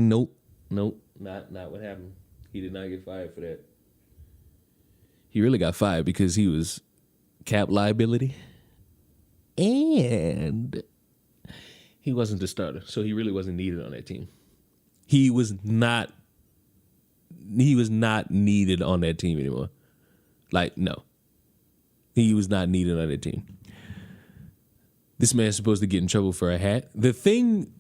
Nope, not what happened. He did not get fired for that. He really got fired because he was cap liability, and he wasn't the starter, so he really wasn't needed on that team. He was not needed on that team anymore. Like, no. He was not needed on that team. This man's supposed to get in trouble for a hat. The thing,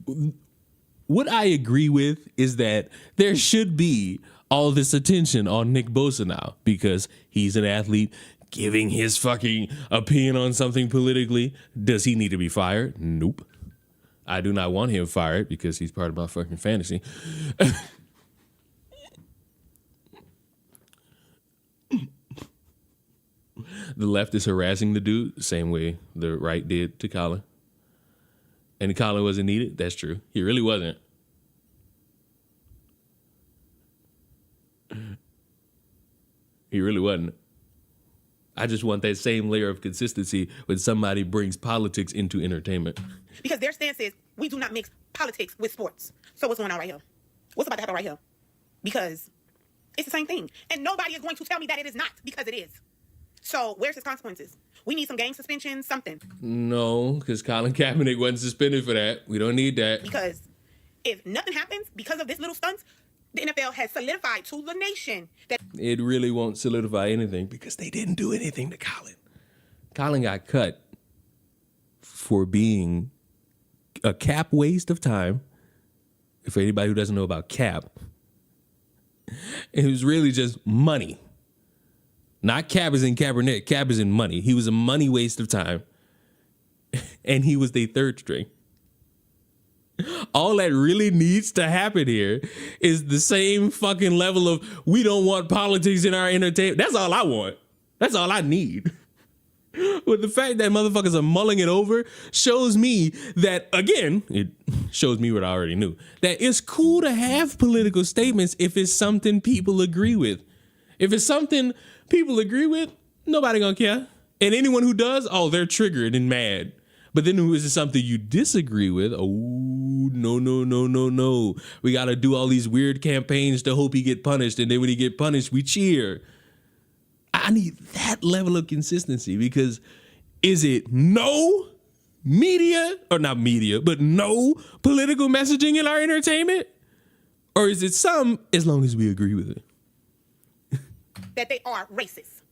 what I agree with is that there should be all this attention on Nick Bosa now because he's an athlete giving his fucking opinion on something politically. Does he need to be fired? Nope. I do not want him fired because he's part of my fucking fantasy. The left is harassing the dude, same way the right did to Colin. And Colin wasn't needed. That's true. He really wasn't. He really wasn't. I just want that same layer of consistency when somebody brings politics into entertainment. Because their stance is, we do not mix politics with sports. So what's going on right here? What's about to happen right here? Because it's the same thing. And nobody is going to tell me that it is not, because it is. So where's his consequences? We need some game suspension, something. No, because Colin Kaepernick wasn't suspended for that. We don't need that. Because if nothing happens because of this little stunt, the NFL has solidified to the nation that it really won't solidify anything because they didn't do anything to Colin. Colin got cut for being a cap waste of time. For anybody who doesn't know about cap, it was really just money. Not cap as in Kaepernick. Cap as in money. He was a money waste of time. And he was the third string. All that really needs to happen here is the same fucking level of we don't want politics in our entertainment. That's all I want. That's all I need. But the fact that motherfuckers are mulling it over shows me that, again, it shows me what I already knew, that it's cool to have political statements if it's something people agree with. If it's something people agree with, nobody gonna care. And anyone who does, oh, they're triggered and mad. But then if it's something you disagree with, oh, no. We gotta do all these weird campaigns to hope he get punished. And then when he get punished, we cheer. I need that level of consistency because is it no media, or not media, but no political messaging in our entertainment? Or is it some, as long as we agree with it? that they are racist.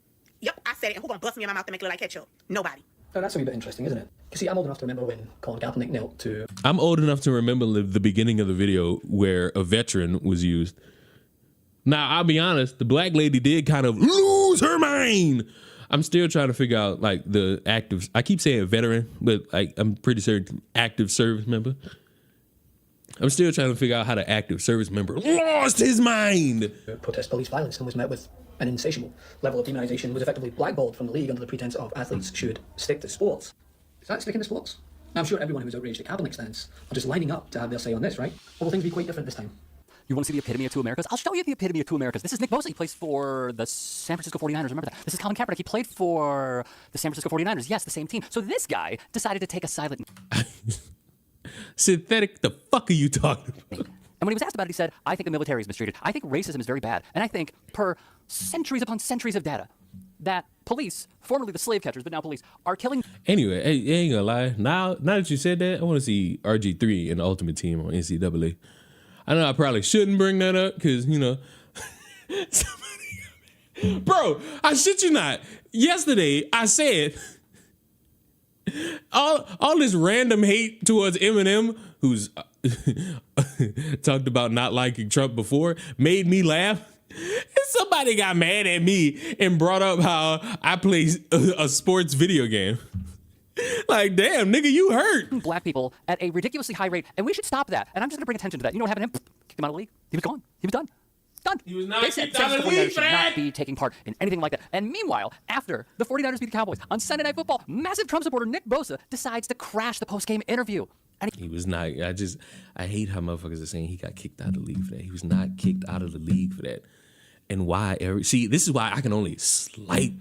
Yep, I said it. And who's gonna bust me in my mouth and make it look like ketchup? Nobody. Oh, that's a wee bit interesting, isn't it? You see, I'm old enough to remember when Colin Kaepernick knelt to... I'm old enough to remember the beginning of the video where a veteran was used. Now, I'll be honest, the black lady did kind of lose her mind. I'm still trying to figure out, like, the active... I keep saying veteran, but like, I'm pretty certain active service member. I'm still trying to figure out how the active service member lost his mind. Protest police violence and was met with an insatiable level of demonization, was effectively blackballed from the league under the pretense of athletes should stick to sports. Is that sticking to sports? Now, I'm sure everyone who was outraged at Kaepernick's stance are just lining up to have their say on this, right? Or will things be quite different this time? You want to see the epitome of two Americas? I'll show you the epitome of two Americas. This is Nick Bosa. He plays for the San Francisco 49ers. Remember that. This is Colin Kaepernick. He played for the San Francisco 49ers. Yes, the same team. So this guy decided to take a silent... Synthetic, the fuck are you talking about? And when he was asked about it, he said, I think the military is mistreated. I think racism is very bad. And I think, per centuries upon centuries of data, that police, formerly the slave catchers, but now police, are killing... Anyway, hey, you ain't gonna lie. Now that you said that, I want to see RG3 in the Ultimate Team on NCAA. I know I probably shouldn't bring that up because, you know, bro, I shit you not. Yesterday, I said all this random hate towards Eminem, who's talked about not liking Trump before, made me laugh. And somebody got mad at me and brought up how I play a sports video game. Like, damn, nigga, you hurt. Black people at a ridiculously high rate, and we should stop that. And I'm just going to bring attention to that. You know what happened to him? Kicked him out of the league. He was gone. He was done. Done. He was not they said kicked out of the league should not be taking part in anything like that. And meanwhile, after the 49ers beat the Cowboys on Sunday Night Football, massive Trump supporter Nick Bosa decides to crash the post-game interview. And he was not. I hate how motherfuckers are saying he got kicked out of the league for that. He was not kicked out of the league for that. And why? See, this is why I can only slight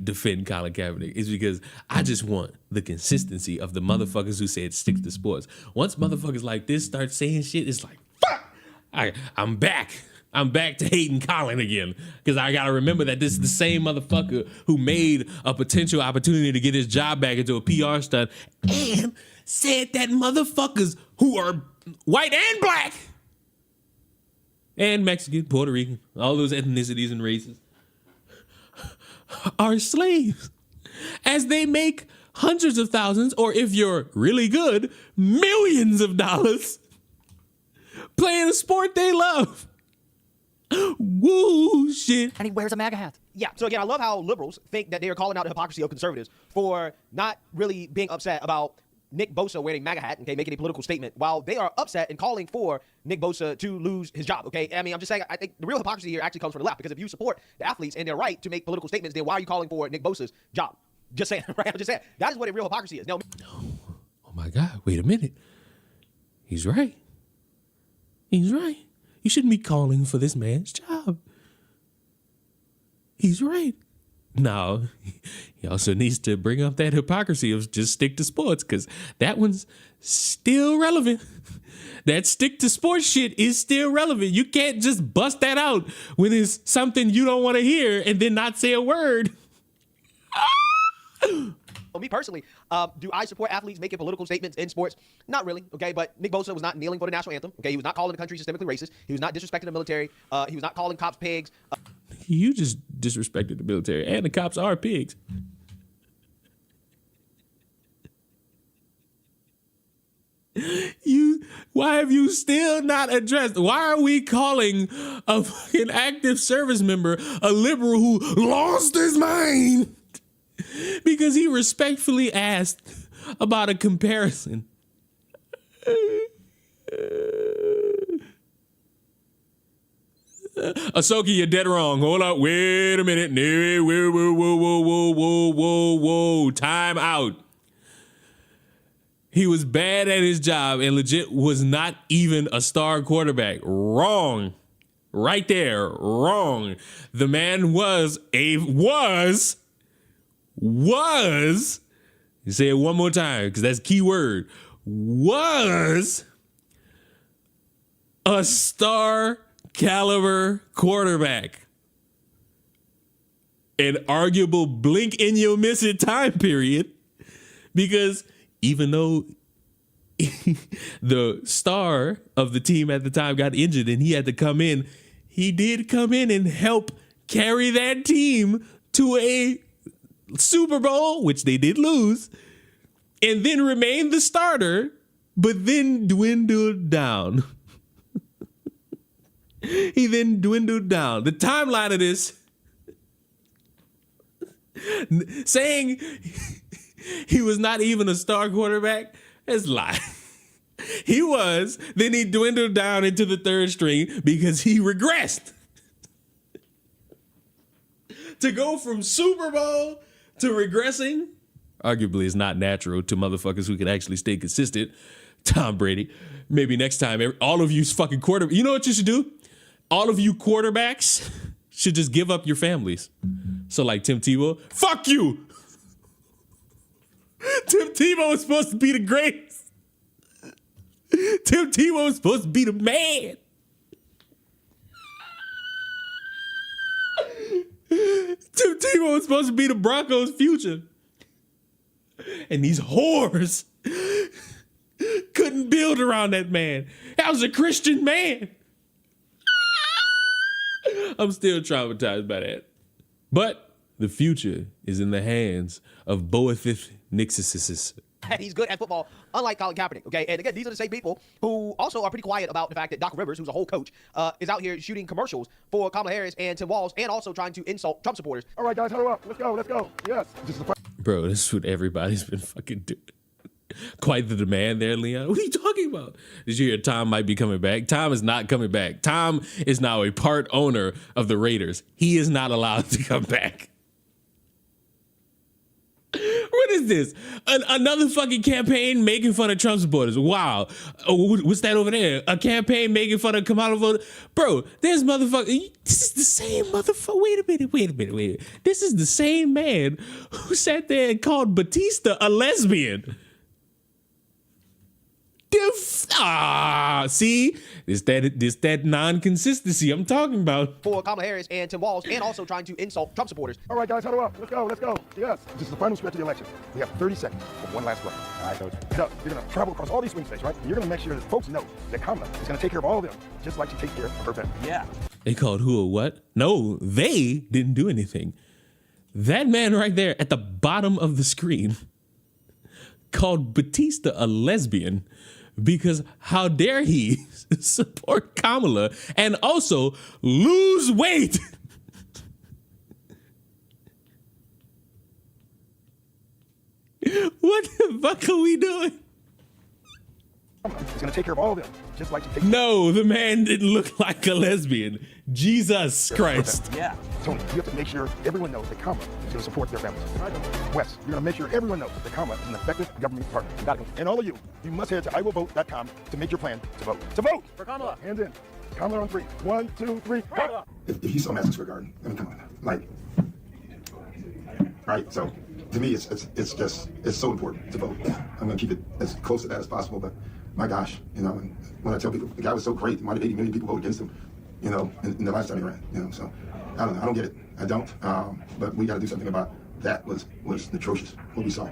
defend Colin Kaepernick, is because I just want the consistency of the motherfuckers who said stick to sports. Once motherfuckers like this start saying shit, it's like, fuck, I'm back. I'm back to hating Colin again, because I got to remember that this is the same motherfucker who made a potential opportunity to get his job back into a PR stunt and said that motherfuckers who are white and black and Mexican, Puerto Rican, all those ethnicities and races are slaves, as they make hundreds of thousands, or if you're really good, millions of dollars playing a sport they love. Woo, shit. And he wears a MAGA hat. Yeah, so again, I love how liberals think that they are calling out the hypocrisy of conservatives for not really being upset about Nick Bosa wearing MAGA hat, okay, making a political statement, while they are upset and calling for Nick Bosa to lose his job, okay? I mean, I'm just saying, I think the real hypocrisy here actually comes from the left, because if you support the athletes and their right to make political statements, then why are you calling for Nick Bosa's job? Just saying, right? I'm just saying. That is what a real hypocrisy is. No. Oh my God, wait a minute. He's right. He's right. You shouldn't be calling for this man's job. He's right. Now, he also needs to bring up that hypocrisy of just stick to sports, because that one's still relevant. That stick to sports shit is still relevant. You can't just bust that out when it's something you don't want to hear and then not say a word. Me personally, do I support athletes making political statements in sports? Not really, okay? But Nick Bosa was not kneeling for the national anthem, okay? He was not calling the country systemically racist. He was not disrespecting the military. He was not calling cops pigs. You just disrespected the military, and the cops are pigs. Why have you still not addressed? Why are we calling a fucking active service member a liberal who lost his mind? Because he respectfully asked about a comparison. Ahsoka, you're dead wrong. Hold up. Wait a minute. Whoa. Time out. He was bad at his job and legit was not even a star quarterback. Wrong. Right there. Wrong. The man was, you say it one more time because that's key word, was a star caliber quarterback. An arguable blink and you'll miss it time period, because even though the star of the team at the time got injured and he had to come in, he did come in and help carry that team to a Super Bowl, which they did lose, and then remained the starter, but then dwindled down. He then dwindled down. The timeline of this, saying he was not even a star quarterback, That's a lie. He was. Then he dwindled down into the third string because he regressed. To go from Super Bowl to regressing, arguably is not natural to motherfuckers who can actually stay consistent. Tom Brady. Maybe next time, all of you fucking quarterbacks. You know what you should do? All of you quarterbacks should just give up your families. So like Tim Tebow, fuck you. Tim Tebow was supposed to be the greatest. Tim Tebow was supposed to be the man. Tim Tebow was supposed to be the Broncos' future. And these whores couldn't build around that man. That was a Christian man. I'm still traumatized by that. But the future is in the hands of Boethith Nixis. He's good at football, unlike Colin Kaepernick, okay? And again, these are the same people who also are pretty quiet about the fact that Doc Rivers, who's a whole coach, is out here shooting commercials for Kamala Harris and Tim Walz, and also trying to insult Trump supporters. All right, guys, huddle up. Let's go. Yes. Bro, this is what everybody's been fucking doing. Quite the demand there, Leon. What are you talking about? Did you hear Tom might be coming back? Tom is not coming back. Tom is now a part owner of the Raiders. He is not allowed to come back. What is this? Another fucking campaign making fun of Trump supporters. Wow. What's that over there? A campaign making fun of Kamala voters? Bro, there's motherfucker. This is the same motherfucker. Wait a minute. This is the same man who sat there and called Batista a lesbian. See? It's that non-consistency I'm talking about. For Kamala Harris and Tim Walz, and also trying to insult Trump supporters. All right, guys, huddle up. Let's go. Yes. This is the final stretch of the election. We have 30 seconds for one last play. All right, Coach. So you're going to travel across all these swing states, right? And you're going to make sure that folks know that Kamala is going to take care of all of them, just like she takes care of her family. Yeah. They called who a what? No, they didn't do anything. That man right there at the bottom of the screen called Batista a lesbian because how dare he support Kamala and also lose weight. What the fuck are we doing? He's going to take care of all of them, just like she takes No, the man didn't look like a lesbian. Jesus Christ. Yeah. Tony, you have to make sure everyone knows that Kamala is going to support their families. Wes, you're going to make sure everyone knows that Kamala is an effective government partner. And all of you must head to iwillvote.com to make your plan to vote. To vote! For Kamala. Hands in. Kamala on 3. 1, 2, 3. Kamala. If you saw Madison Square Garden, I mean, come on. Like, right? So, to me, it's so important to vote. I'm going to keep it as close to that as possible, but my gosh, you know, when I tell people the guy was so great, why did 80 million people vote against him, you know, in the last time he ran, you know, so I don't know, I don't get it, I don't, but we got to do something about that. Was atrocious what we saw.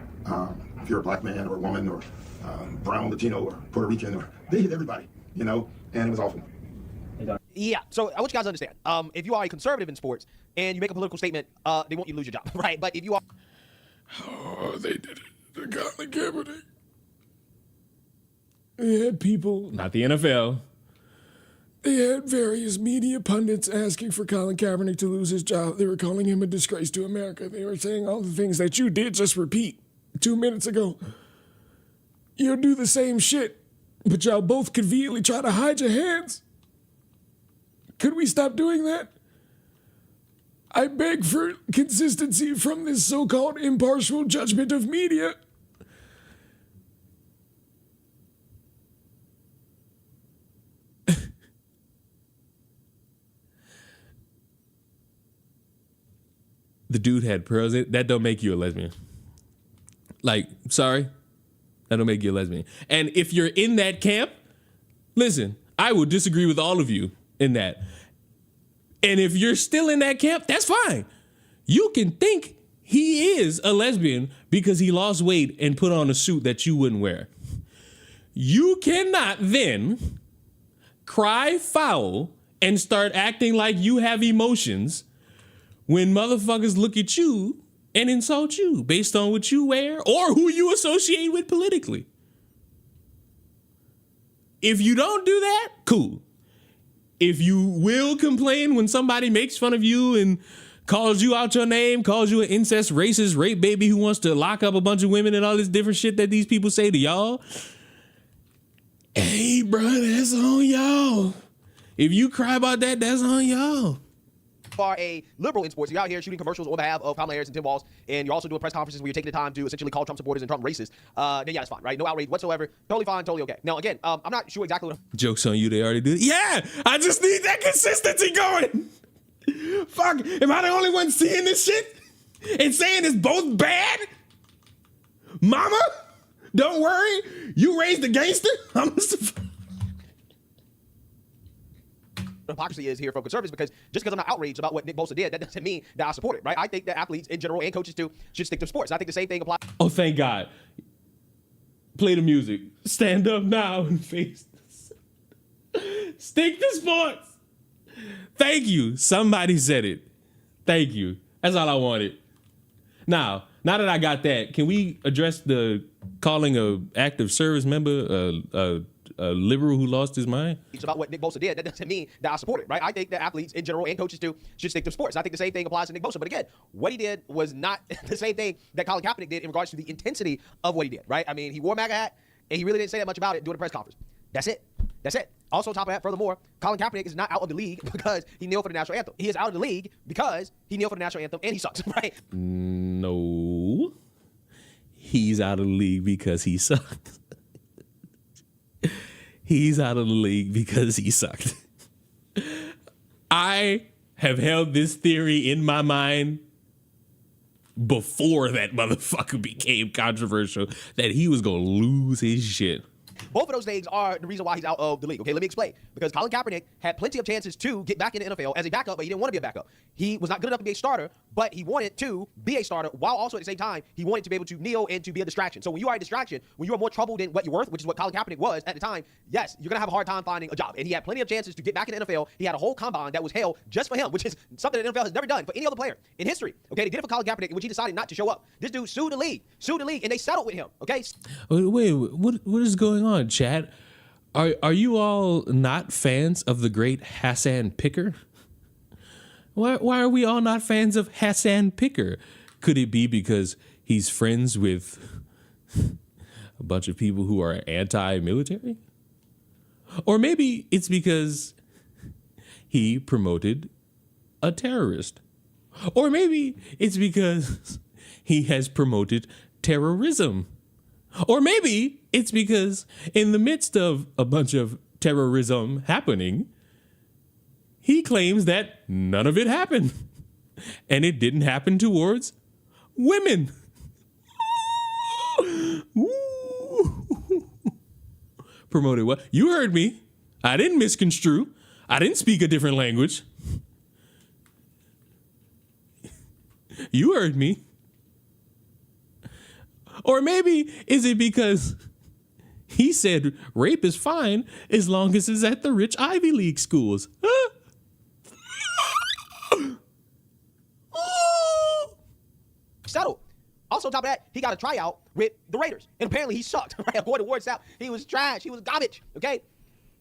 If you're a black man or a woman or brown, Latino or Puerto Rican, or they hit everybody, you know, and it was awful. Yeah, so I want you guys to understand, if you are a conservative in sports and you make a political statement, they want you to lose your job, right? But if you are... Oh, they did it. The Colin Kaepernick. They had people, not the NFL, they had various media pundits asking for Colin Kaepernick to lose his job. They were calling him a disgrace to America. They were saying all the things that you did just repeat 2 minutes ago. You'll do the same shit, but y'all both conveniently try to hide your hands. Could we stop doing that? I beg for consistency from this so-called impartial judgment of media. The dude had pearls in it. That don't make you a lesbian. Like, sorry, that don't make you a lesbian. And if you're in that camp, listen, I will disagree with all of you in that. And if you're still in that camp, that's fine. You can think he is a lesbian because he lost weight and put on a suit that you wouldn't wear. You cannot then cry foul and start acting like you have emotions when motherfuckers look at you and insult you based on what you wear or who you associate with politically. If you don't do that, cool. If you will complain when somebody makes fun of you and calls you out your name, calls you an incest, racist, rape baby who wants to lock up a bunch of women and all this different shit that these people say to y'all. Hey, bro, that's on y'all. If you cry about that, that's on y'all. Are a liberal in sports. You're out here shooting commercials on behalf of Kamala Harris and Tim Walz, and you're also doing press conferences where you're taking the time to essentially call Trump supporters and Trump racist. Then yeah, it's fine, right? No outrage whatsoever. Totally fine, totally okay. Now, again, I'm not sure exactly what. Joke's on you, they already did it. Yeah, I just need that consistency going. Fuck, am I the only one seeing this shit and saying it's both bad? Mama, don't worry, you raised a gangster. Hypocrisy is here from conservatives, because just because I'm not outraged about what Nick Bosa did, that doesn't mean that I support it, right? I think that athletes in general and coaches too should stick to sports. I think the same thing applies. Oh, thank God. Play the music. Stand up now and face the stick to sports. Thank you. Somebody said it. Thank you. That's all I wanted. Now that I got that, can we address the calling a active service member a liberal who lost his mind? It's about what Nick Bosa did. That doesn't mean that I support it, right? I think that athletes in general and coaches too should stick to sports. I think the same thing applies to Nick Bosa. But again, what he did was not the same thing that Colin Kaepernick did in regards to the intensity of what he did, right? I mean, he wore a MAGA hat, and he really didn't say that much about it during the press conference. That's it. That's it. Also, on top of that, furthermore, Colin Kaepernick is not out of the league because he kneeled for the national anthem. He is out of the league because he kneeled for the national anthem and he sucks, right? No. He's out of the league because he sucks. He's out of the league because he sucked. I have held this theory in my mind before that motherfucker became controversial that he was going to lose his shit. Both of those things are the reason why he's out of the league. Okay, let me explain. Because Colin Kaepernick had plenty of chances to get back in the NFL as a backup, but he didn't want to be a backup. He was not good enough to be a starter, but he wanted to be a starter, while also at the same time, he wanted to be able to kneel and to be a distraction. So when you are a distraction, when you are more trouble than what you're worth, which is what Colin Kaepernick was at the time, yes, you're going to have a hard time finding a job. And he had plenty of chances to get back in the NFL. He had a whole combine that was held just for him, which is something that the NFL has never done for any other player in history. Okay, they did it for Colin Kaepernick, in which he decided not to show up. This dude sued the league, and they settled with him, okay? Wait, what is going on, Chad? Are you all not fans of the great Hassan Picker? Why are we all not fans of Hassan Picker? Could it be because he's friends with a bunch of people who are anti-military? Or maybe it's because he promoted a terrorist. Or maybe it's because he has promoted terrorism. Or maybe it's because in the midst of a bunch of terrorism happening, he claims that none of it happened. And it didn't happen towards women. Promoted what? You heard me. I didn't misconstrue. I didn't speak a different language. You heard me. Or maybe is it because he said rape is fine as long as it's at the rich Ivy League schools? Huh? Settled. Also, on top of that, he got a tryout with the Raiders. And apparently he sucked, right? According to Ward South, he was trash. He was garbage, okay?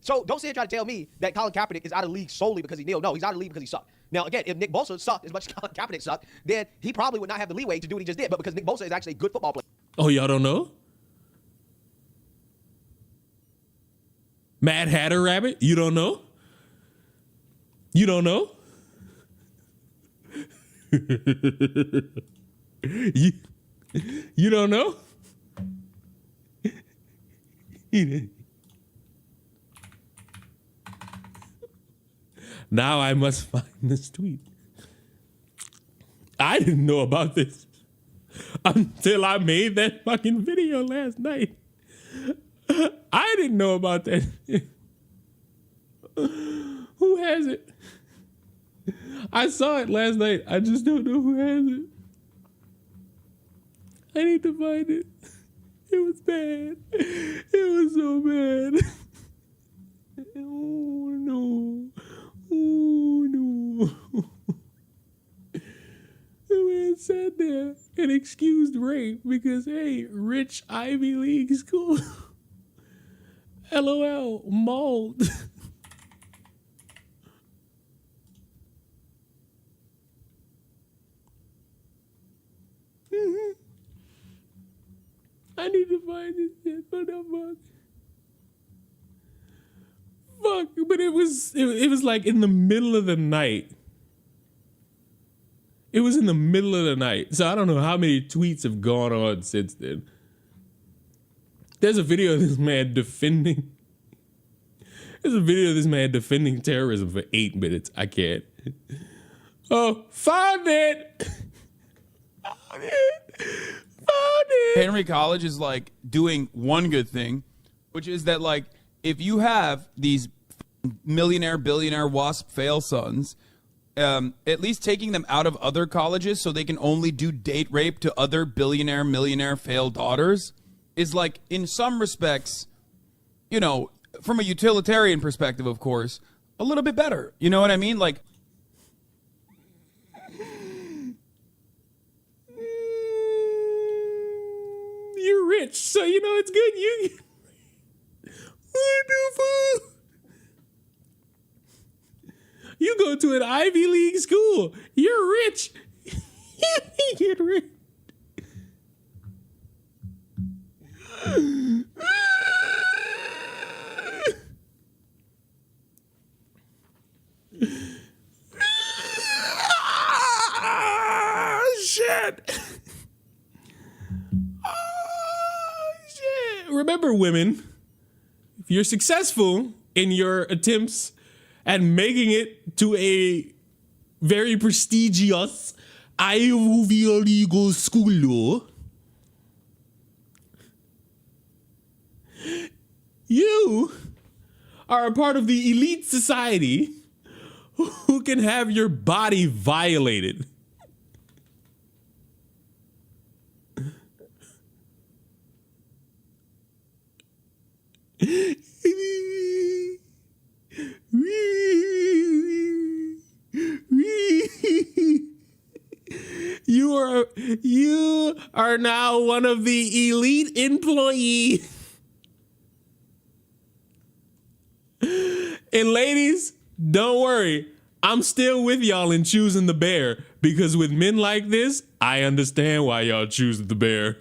So don't sit here and try to tell me that Colin Kaepernick is out of the league solely because he kneeled. No, he's out of the league because he sucked. Now, again, if Nick Bosa sucked as much as Colin Kaepernick sucked, then he probably would not have the leeway to do what he just did. But because Nick Bosa is actually a good football player. Oh, y'all don't know? Mad Hatter Rabbit? You don't know? You don't know? You don't know? Now I must find this tweet. I didn't know about this until I made that fucking video last night. I didn't know about that. Who has it? I saw it last night. I just don't know who has it. I need to find it. It was bad. It was so bad. Oh no. Oh no. The man sat there and excused rape because, hey, rich Ivy League school. LOL, mauled. need to find this shit. What the fuck? Fuck, but it was like in the middle of the night. It was in the middle of the night. So I don't know how many tweets have gone on since then. There's a video of this man defending. There's a video of this man defending terrorism for 8 minutes. I can't. Oh, found it. Found it. Henry College is like doing one good thing, which is that like if you have these millionaire, billionaire, WASP fail sons, at least taking them out of other colleges so they can only do date rape to other billionaire, millionaire failed daughters is like, in some respects, you know, from a utilitarian perspective, of course, a little bit better. You know what I mean? Like, you're rich, so you know it's good. You what the fuck? You go to an Ivy League school. You're rich. You get rich. Shit. Shit. Remember, women, if you're successful in your attempts at making it to a very prestigious Ivy League school, you are a part of the elite society who can have your body violated. You are now one of the elite employees. And ladies, don't worry. I'm still with y'all in choosing the bear, because with men like this, I understand why y'all choose the bear.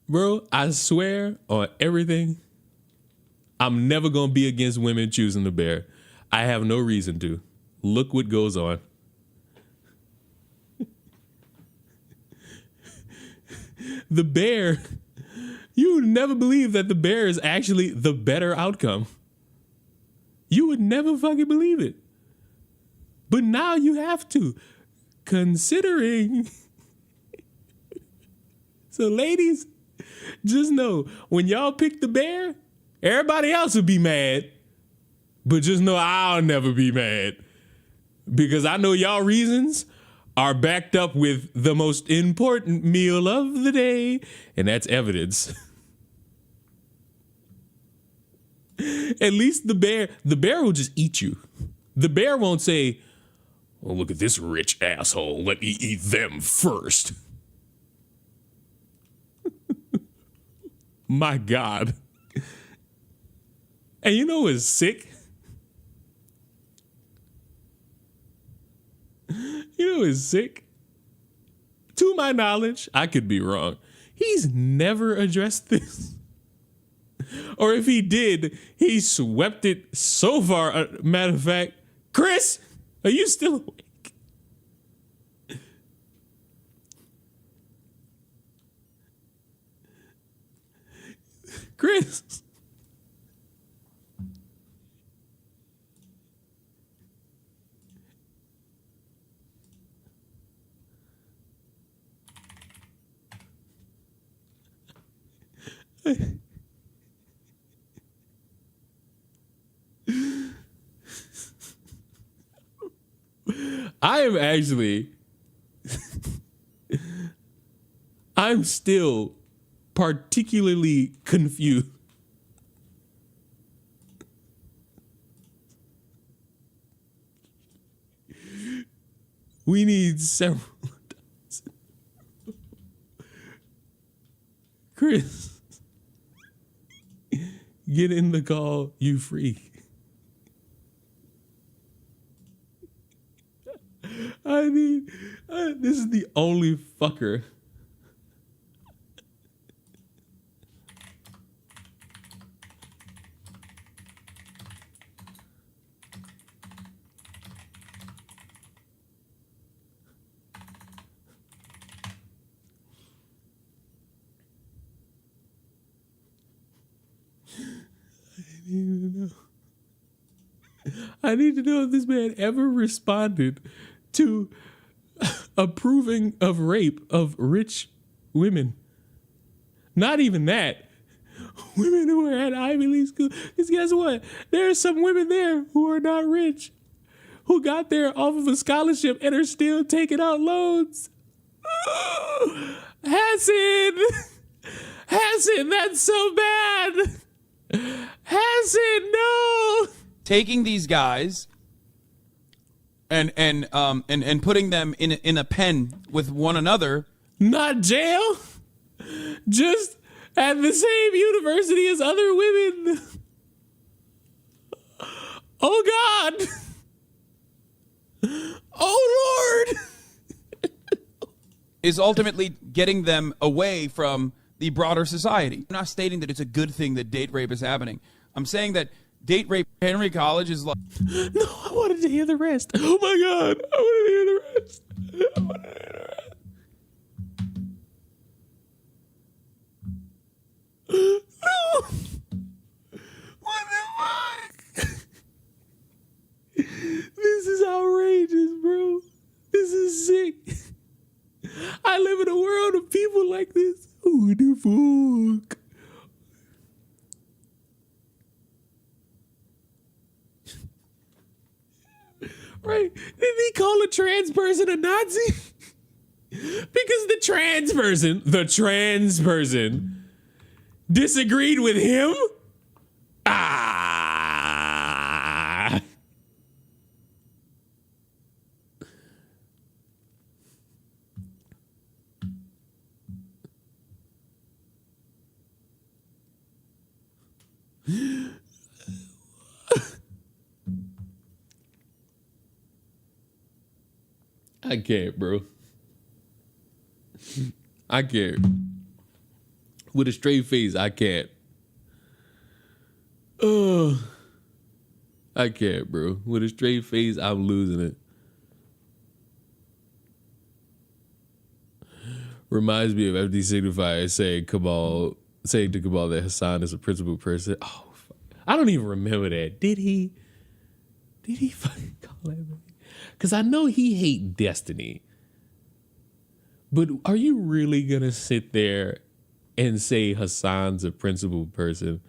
Bro, I swear on everything, I'm never going to be against women choosing the bear. I have no reason to. Look what goes on. The bear, you would never believe that the bear is actually the better outcome. You would never fucking believe it. But now you have to, considering. So ladies, just know, when y'all pick the bear, everybody else will be mad. But just know I'll never be mad. Because I know y'all reasons are backed up with the most important meal of the day, and that's evidence. At least the bear will just eat you. The bear won't say, well, look at this rich asshole, let me eat them first. My God. And you know what's sick? You know what's sick? To my knowledge, I could be wrong, he's never addressed this. Or if he did, he swept it so far. Matter of fact, Chris, are you still awake? Chris. I am actually, I'm still particularly confused. We need several. Chris, get in the call, you freak. I mean, this is the only fucker. I need to know if this man ever responded to approving of rape of rich women. Not even that. Women who are at Ivy League school. Because guess what? There are some women there who are not rich, who got there off of a scholarship and are still taking out loans. Hassan! Hassan, that's so bad! Hassan, no! Taking these guys and putting them in a pen with one another. Not jail, just at the same university as other women. Oh God! Oh Lord! Is ultimately getting them away from the broader society. I'm not stating that it's a good thing that date rape is happening. I'm saying that date rape at Henry College is like... No, I wanted to hear the rest. Oh my God. I wanted to hear the rest. I wanted to hear the rest. No. What the fuck? This is outrageous, bro. This is sick. I live in a world of people like this. Who the fuck? Right? Did he call a trans person a Nazi? Because the trans person disagreed with him? Ah! I can't, bro. I can't. With a straight face, I can't. I can't, bro. With a straight face, I'm losing it. Reminds me of FD Signifier saying to Kamal that Hassan is a principled person. Oh, fuck. I don't even remember that. Did he fucking call that? Because I know he hate Destiny. But are you really going to sit there and say Hassan's a principled person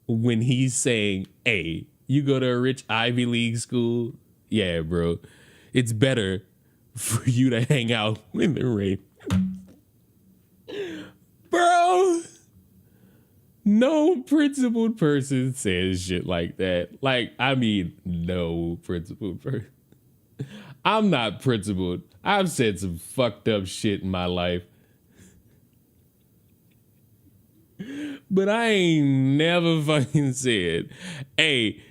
when he's saying, hey, you go to a rich Ivy League school? Yeah, bro. It's better for you to hang out in the rain. Bro, no principled person says shit like that. Like, I mean, no principled person. I'm not principled. I've said some fucked up shit in my life. But I ain't never fucking said, hey,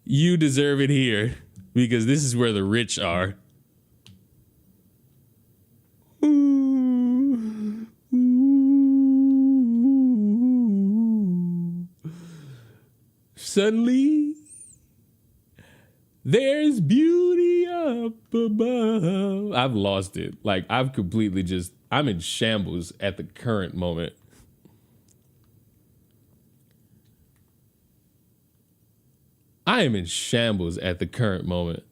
you deserve it here because this is where the rich are. Suddenly, there's beauty up above. I've lost it. Like, I've completely I'm in shambles at the current moment. I am in shambles at the current moment.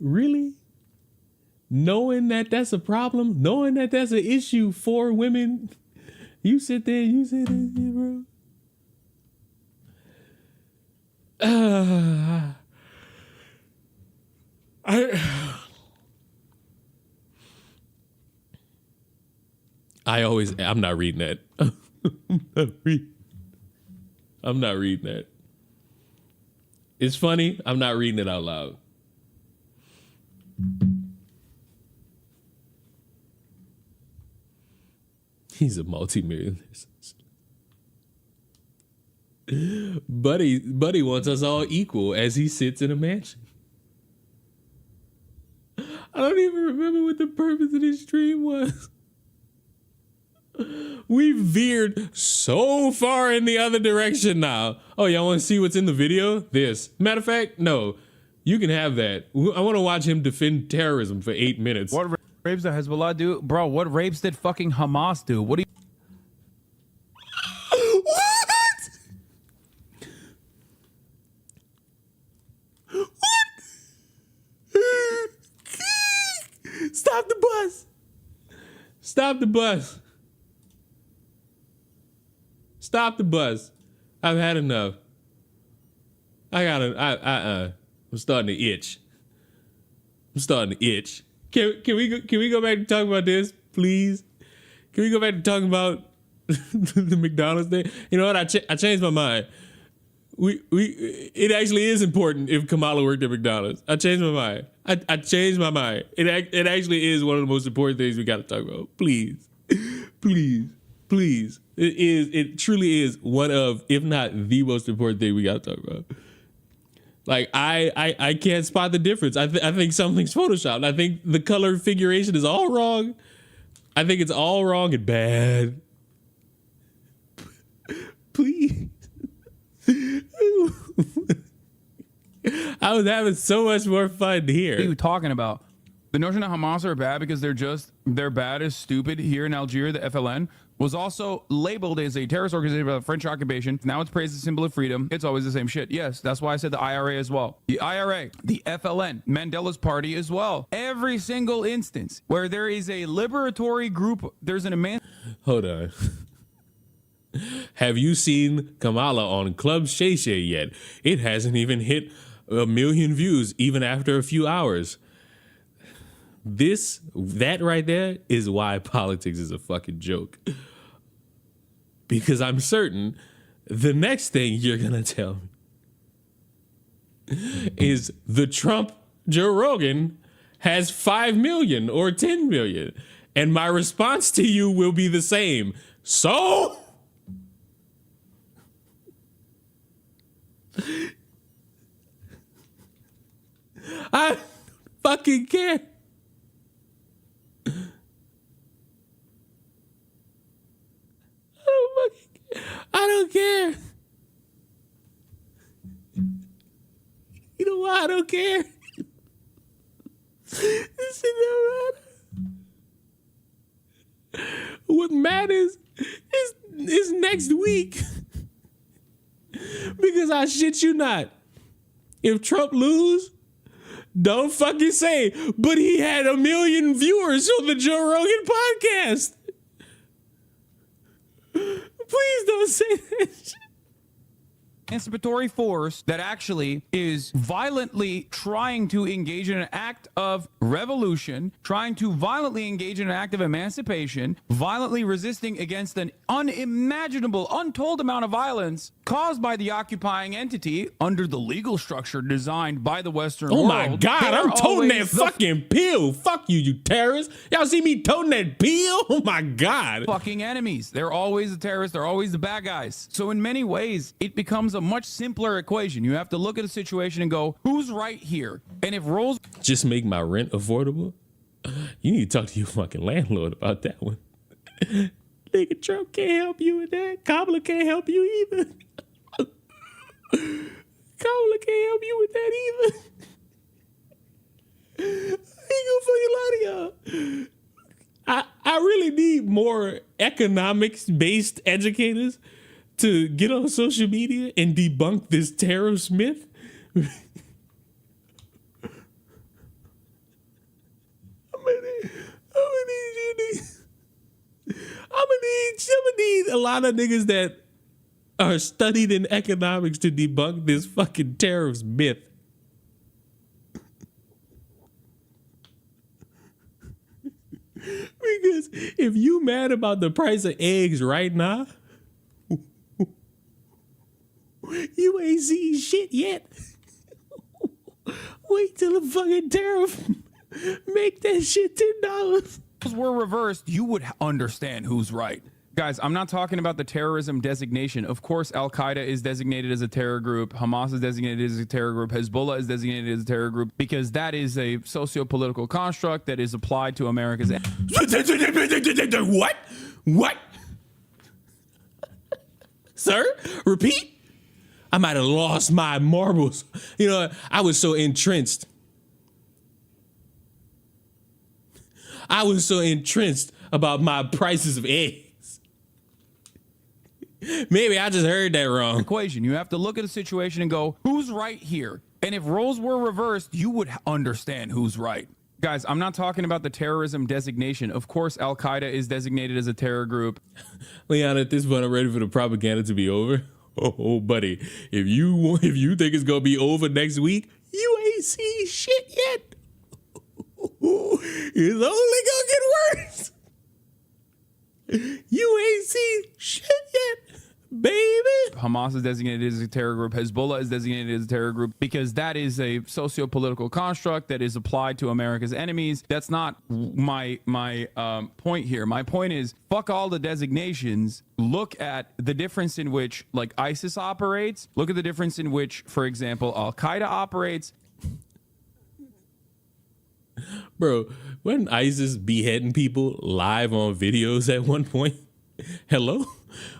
Really? Knowing that that's a problem, knowing that that's an issue for women, you sit there and you say that shit, bro. I'm not reading that. I'm not reading that. It's funny. I'm not reading it out loud. He's a multi-millionaire. Buddy wants us all equal as he sits in a mansion. I don't even remember what the purpose of this stream was. We veered so far in the other direction now. Oh, y'all want to see what's in the video? This. Matter of fact, no. You can have that. I want to watch him defend terrorism for 8 minutes. What rapes did Hezbollah do? Bro, what rapes did fucking Hamas do? What do you... Stop the bus. Stop the bus. Stop the bus. I've had enough. I'm starting to itch. Can we go back to talk about this, please? Can we go back to talking about the McDonald's thing? You know what? I changed my mind. It actually is important if Kamala worked at McDonald's. I changed my mind. I changed my mind. It actually is one of the most important things we got to talk about. Please. It truly is one of, if not the most important thing we got to talk about. Like, I can't spot the difference. I think something's photoshopped. I think the color figuration is all wrong. I think it's all wrong and bad. Please. I was having so much more fun here. What are you talking about? The notion that Hamas are bad because they're bad as stupid here in Algeria, the FLN, was also labeled as a terrorist organization by the French occupation. Now it's praised as a symbol of freedom. It's always the same shit. Yes, that's why I said the IRA as well. The IRA, the FLN, Mandela's party as well. Every single instance where there is a liberatory group, there's an immense... Hold on. Have you seen Kamala on Club Shay Shay yet? It hasn't even hit 1 million views even after a few hours. That right there is why politics is a fucking joke. Because I'm certain the next thing you're going to tell me is the Trump Joe Rogan has 5 million or 10 million. And my response to you will be the same. So... I fucking care. I don't care. You know why I don't care? This shit don't matter. What matters is next week. Because I shit you not. If Trump lose, don't fucking say, but he had 1 million viewers on the Joe Rogan podcast. Please don't say that shit. Anticipatory force that actually is violently trying to engage in an act of revolution, trying to violently engage in an act of emancipation, violently resisting against an unimaginable, untold amount of violence caused by the occupying entity under the legal structure designed by the Western world. Oh my God, I'm toting that fucking pill. Fuck you, you terrorists. Y'all see me toting that pill? Oh my God. Fucking enemies. They're always the terrorists. They're always the bad guys. So in many ways, it becomes a much simpler equation. You have to look at a situation and go, who's right here? And if roles... Just make my rent affordable? You need to talk to your fucking landlord about that one. Nigga, Trump can't help you with that. Kamala can't help you either. Kamala can't help you with that either. I ain't gonna fucking lie to y'all. I really need more economics-based educators to get on social media and debunk this tariff myth. I'm gonna need a lot of niggas that are studied in economics to debunk this fucking tariffs myth. Because if you mad about the price of eggs right now, you ain't seen shit yet. Wait till the fucking tariff make that shit $10. If were reversed, you would understand who's right. Guys, I'm not talking about the terrorism designation. Of course, Al Qaeda is designated as a terror group. Hamas is designated as a terror group. Hezbollah is designated as a terror group because that is a socio-political construct that is applied to America's. What? What? Sir, repeat? I might have lost my marbles. You know, I was so entrenched. I was so entrenched about my prices of eggs. Maybe I just heard that wrong. Equation. You have to look at a situation and go, who's right here? And if roles were reversed, you would understand who's right. Guys, I'm not talking about the terrorism designation. Of course, Al Qaeda is designated as a terror group. Leon, at this point, I'm ready for the propaganda to be over. Oh, buddy, if you think it's gonna be over next week, you ain't seen shit yet. It's only gonna get worse. You ain't seen shit yet, baby. Hamas is designated as a terror group. Hezbollah is designated as a terror group because that is a socio-political construct that is applied to America's enemies. That's not my point here. My point is, fuck all the designations. Look at the difference in which, like, ISIS operates. Look at the difference in which, for example, Al Qaeda operates. Bro, wasn't ISIS beheading people live on videos at one point? Hello?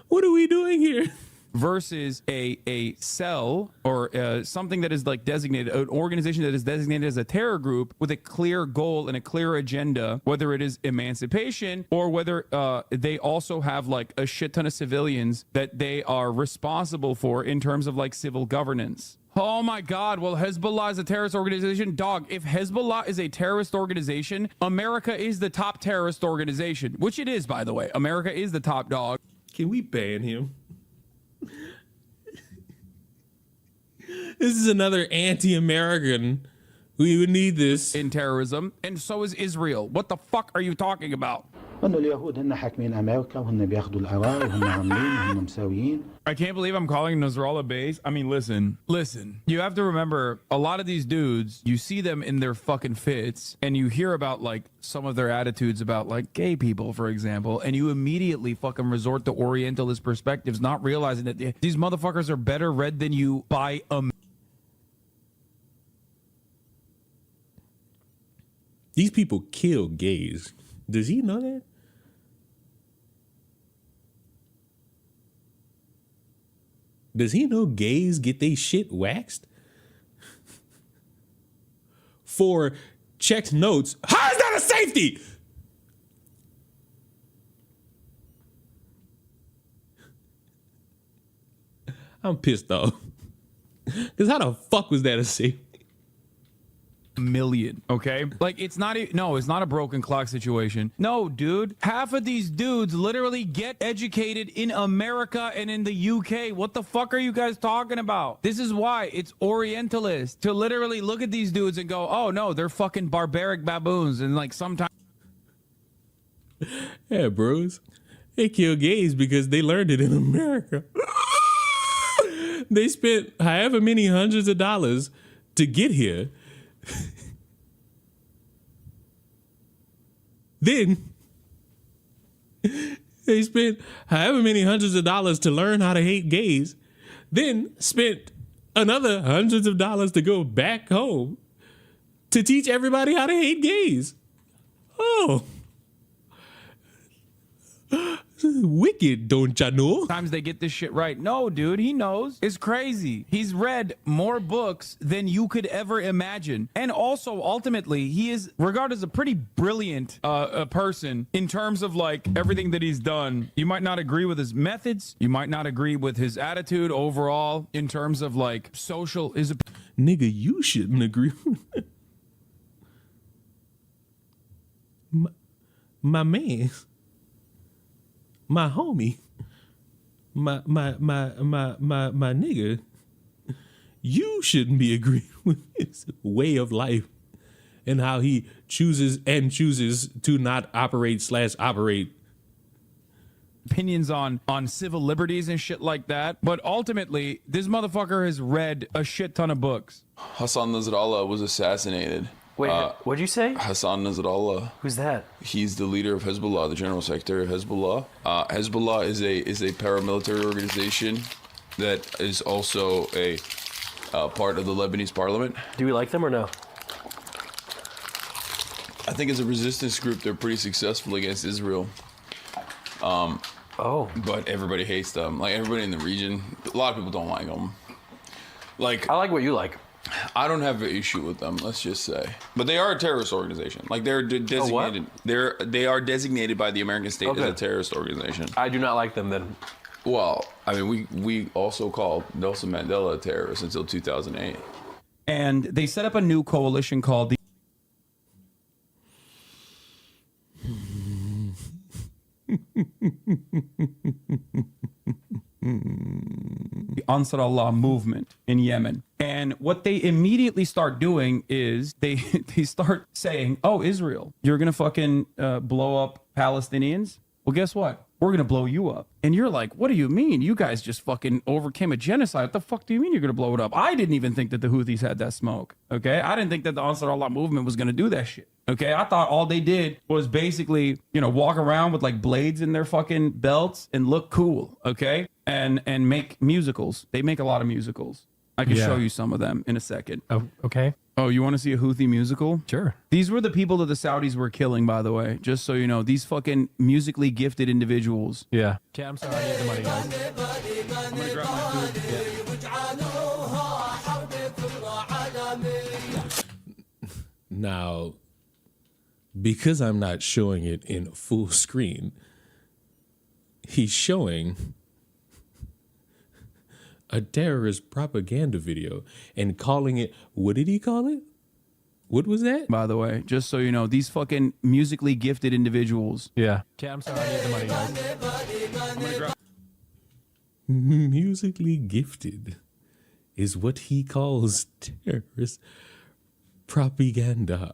What are we doing here? Versus a cell or something that is like designated, an organization that is designated as a terror group with a clear goal and a clear agenda, whether it is emancipation or whether they also have like a shit ton of civilians that they are responsible for in terms of like civil governance. Oh my God, well, Hezbollah is a terrorist organization. Dog, if Hezbollah is a terrorist organization, America is the top terrorist organization, which it is, by the way. America is the top dog. Can we ban him? This is another anti-American. We would need this. In terrorism, and so is Israel. What the fuck are you talking about? I can't believe I'm calling Nasrallah base. I mean, listen. You have to remember, a lot of these dudes, you see them in their fucking fits, and you hear about like some of their attitudes about like gay people, for example, and you immediately fucking resort to Orientalist perspectives, not realizing that these motherfuckers are better read than you by a. These people kill gays. Does he know that? Does he know gays get they shit waxed? For checked notes. How is that a safety? I'm pissed off. Because how the fuck was that a safety? Million, okay? Like, it's not a broken clock situation. No, dude, half of these dudes literally get educated in America and in the UK. What the fuck are you guys talking about? This is why it's Orientalist to literally look at these dudes and go, oh no, they're fucking barbaric baboons. And like sometimes, yeah, bros, they kill gays because they learned it in America. They spent however many hundreds of dollars to get here. Then they spent however many hundreds of dollars to learn how to hate gays, then spent another hundreds of dollars to go back home to teach everybody how to hate gays. Oh. Wicked, don't ya know? Sometimes they get this shit right. No, dude, he knows. It's crazy. He's read more books than you could ever imagine. And also, ultimately, he is regarded as a pretty brilliant person in terms of like everything that he's done. You might not agree with his methods. You might not agree with his attitude overall in terms of like social. Nigga, you shouldn't agree with it. My man. My homie, my nigga, you shouldn't be agreeing with his way of life and how he chooses to not operate opinions on civil liberties and shit like that. But ultimately, this motherfucker has read a shit ton of books. Hassan Nasrallah was assassinated. Wait, what'd you say? Hassan Nasrallah. Who's that? He's the leader of Hezbollah, the general secretary of Hezbollah. Hezbollah is a paramilitary organization that is also a part of the Lebanese parliament. Do we like them or no? I think as a resistance group, they're pretty successful against Israel. But everybody hates them. Like everybody in the region, a lot of people don't like them. Like I like what you like. I don't have an issue with them, let's just say. But they are a terrorist organization. Like they're designated. They are designated by the American state as a terrorist organization. I do not like them then. Well, I mean, we also called Nelson Mandela a terrorist until 2008. And they set up a new coalition called the Ansar Allah movement in Yemen. And what they immediately start doing is they start saying, oh, Israel, you're going to fucking blow up Palestinians? Well, guess what? We're going to blow you up. And you're like, what do you mean? You guys just fucking overcame a genocide. What the fuck do you mean you're going to blow it up? I didn't even think that the Houthis had that smoke. Okay? I didn't think that the Ansar Allah movement was going to do that shit. Okay? I thought all they did was basically, walk around with like blades in their fucking belts and look cool. Okay? And make musicals. They make a lot of musicals. I can show you some of them in a second. Oh, okay. Oh, you want to see a Houthi musical? Sure. These were the people that the Saudis were killing, by the way. Just so you know, these fucking musically gifted individuals. Yeah. Okay, I'm sorry. I need the money, guys. I'm gonna grab my food. Now, because I'm not showing it in full screen, he's showing a terrorist propaganda video and calling it, what did he call it? What was that? By the way, just so you know, these fucking musically gifted individuals. Yeah. Okay, I'm sorry. I need the money, guys. I'm gonna grab musically gifted is what he calls terrorist propaganda.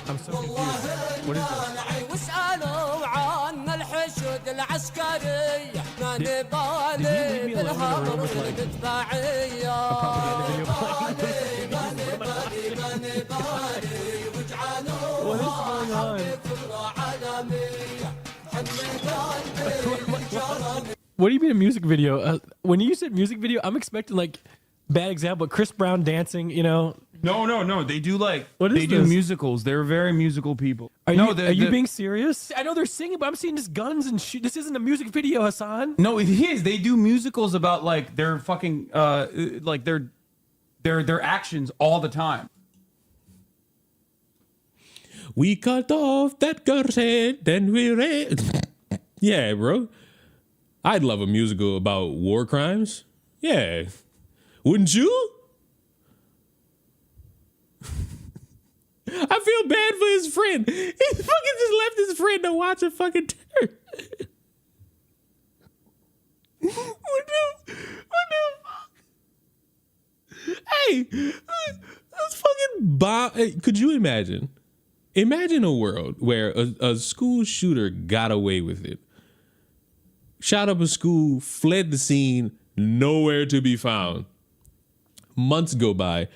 I'm so confused. What is this? واسألوا عنا الحشود العسكري ما نبالي بالهمر والمدفعية What do you mean a music video? When you said music video, I'm expecting like bad example, Chris Brown dancing, No. They do What is they do this? musicals. They're very musical people. Are you being serious? I know they're singing, but I'm seeing just guns and shit. This isn't a music video, Hassan. No, it is. They do musicals about like their fucking like their actions all the time. We cut off that girl's head, then we Yeah, bro. I'd love a musical about war crimes. Yeah. Wouldn't you? I feel bad for his friend. He fucking just left his friend to watch a fucking terror. What the fuck? Hey, that's fucking bomb. Hey, could you imagine? Imagine a world where a school shooter got away with it. Shot up a school, fled the scene, nowhere to be found. Months go by,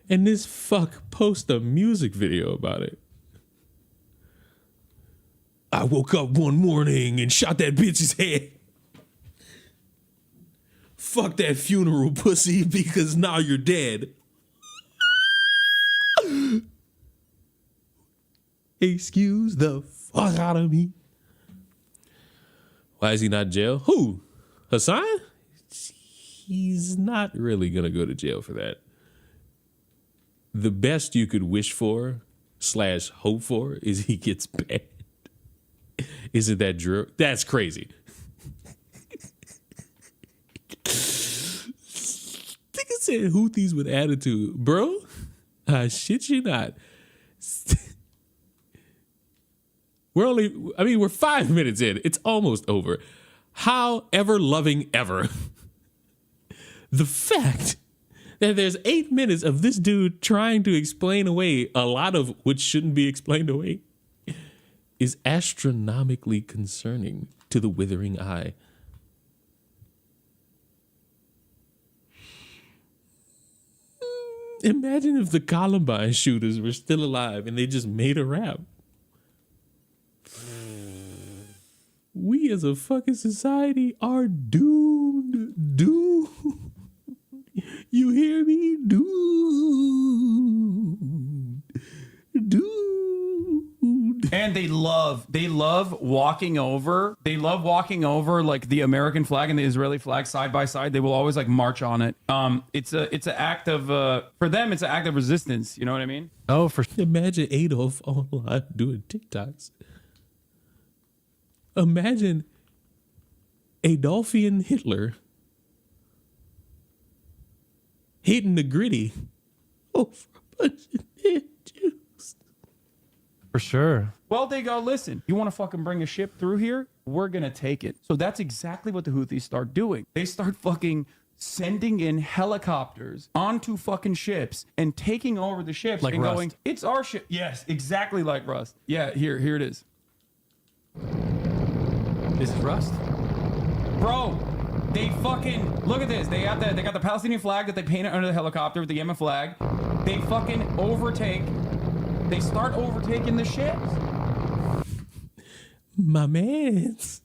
and this fuck posts a music video about it. I woke up one morning and shot that bitch's head. Fuck that funeral, pussy, because now you're dead. Excuse the fuck out of me. Why is he not in jail? Who? Hassan? He's not really going to go to jail for that. The best you could wish for / hope for is he gets banned. Isn't that Drew? That's crazy. Nigga said Houthis with attitude. Bro, I shit you not. We're 5 minutes in. It's almost over. How ever loving ever. The fact that there's 8 minutes of this dude trying to explain away a lot of which shouldn't be explained away is astronomically concerning to the withering eye. Imagine if the Columbine shooters were still alive and they just made a rap. We as a fucking society are doomed. Doomed. You hear me? Doomed. Doomed. And they love walking over. They love walking over like the American flag and the Israeli flag side by side. They will always like march on it. It's an act of for them it's an act of resistance. You know what I mean? Oh, for imagine Adolf online doing TikToks. Imagine Adolfian Hitler hitting the gritty over a bunch of dead Jews. For sure. Well, they go, listen, you want to fucking bring a ship through here? We're going to take it. So that's exactly what the Houthis start doing. They start fucking sending in helicopters onto fucking ships and taking over the ships Like and Rust. going, it's our ship. Yes, exactly like Rust. Yeah, here it is. This is Rust? Bro, they fucking look at this. They got the Palestinian flag that they painted under the helicopter with the Yemen flag. They fucking overtake. They start overtaking the ships. My mans,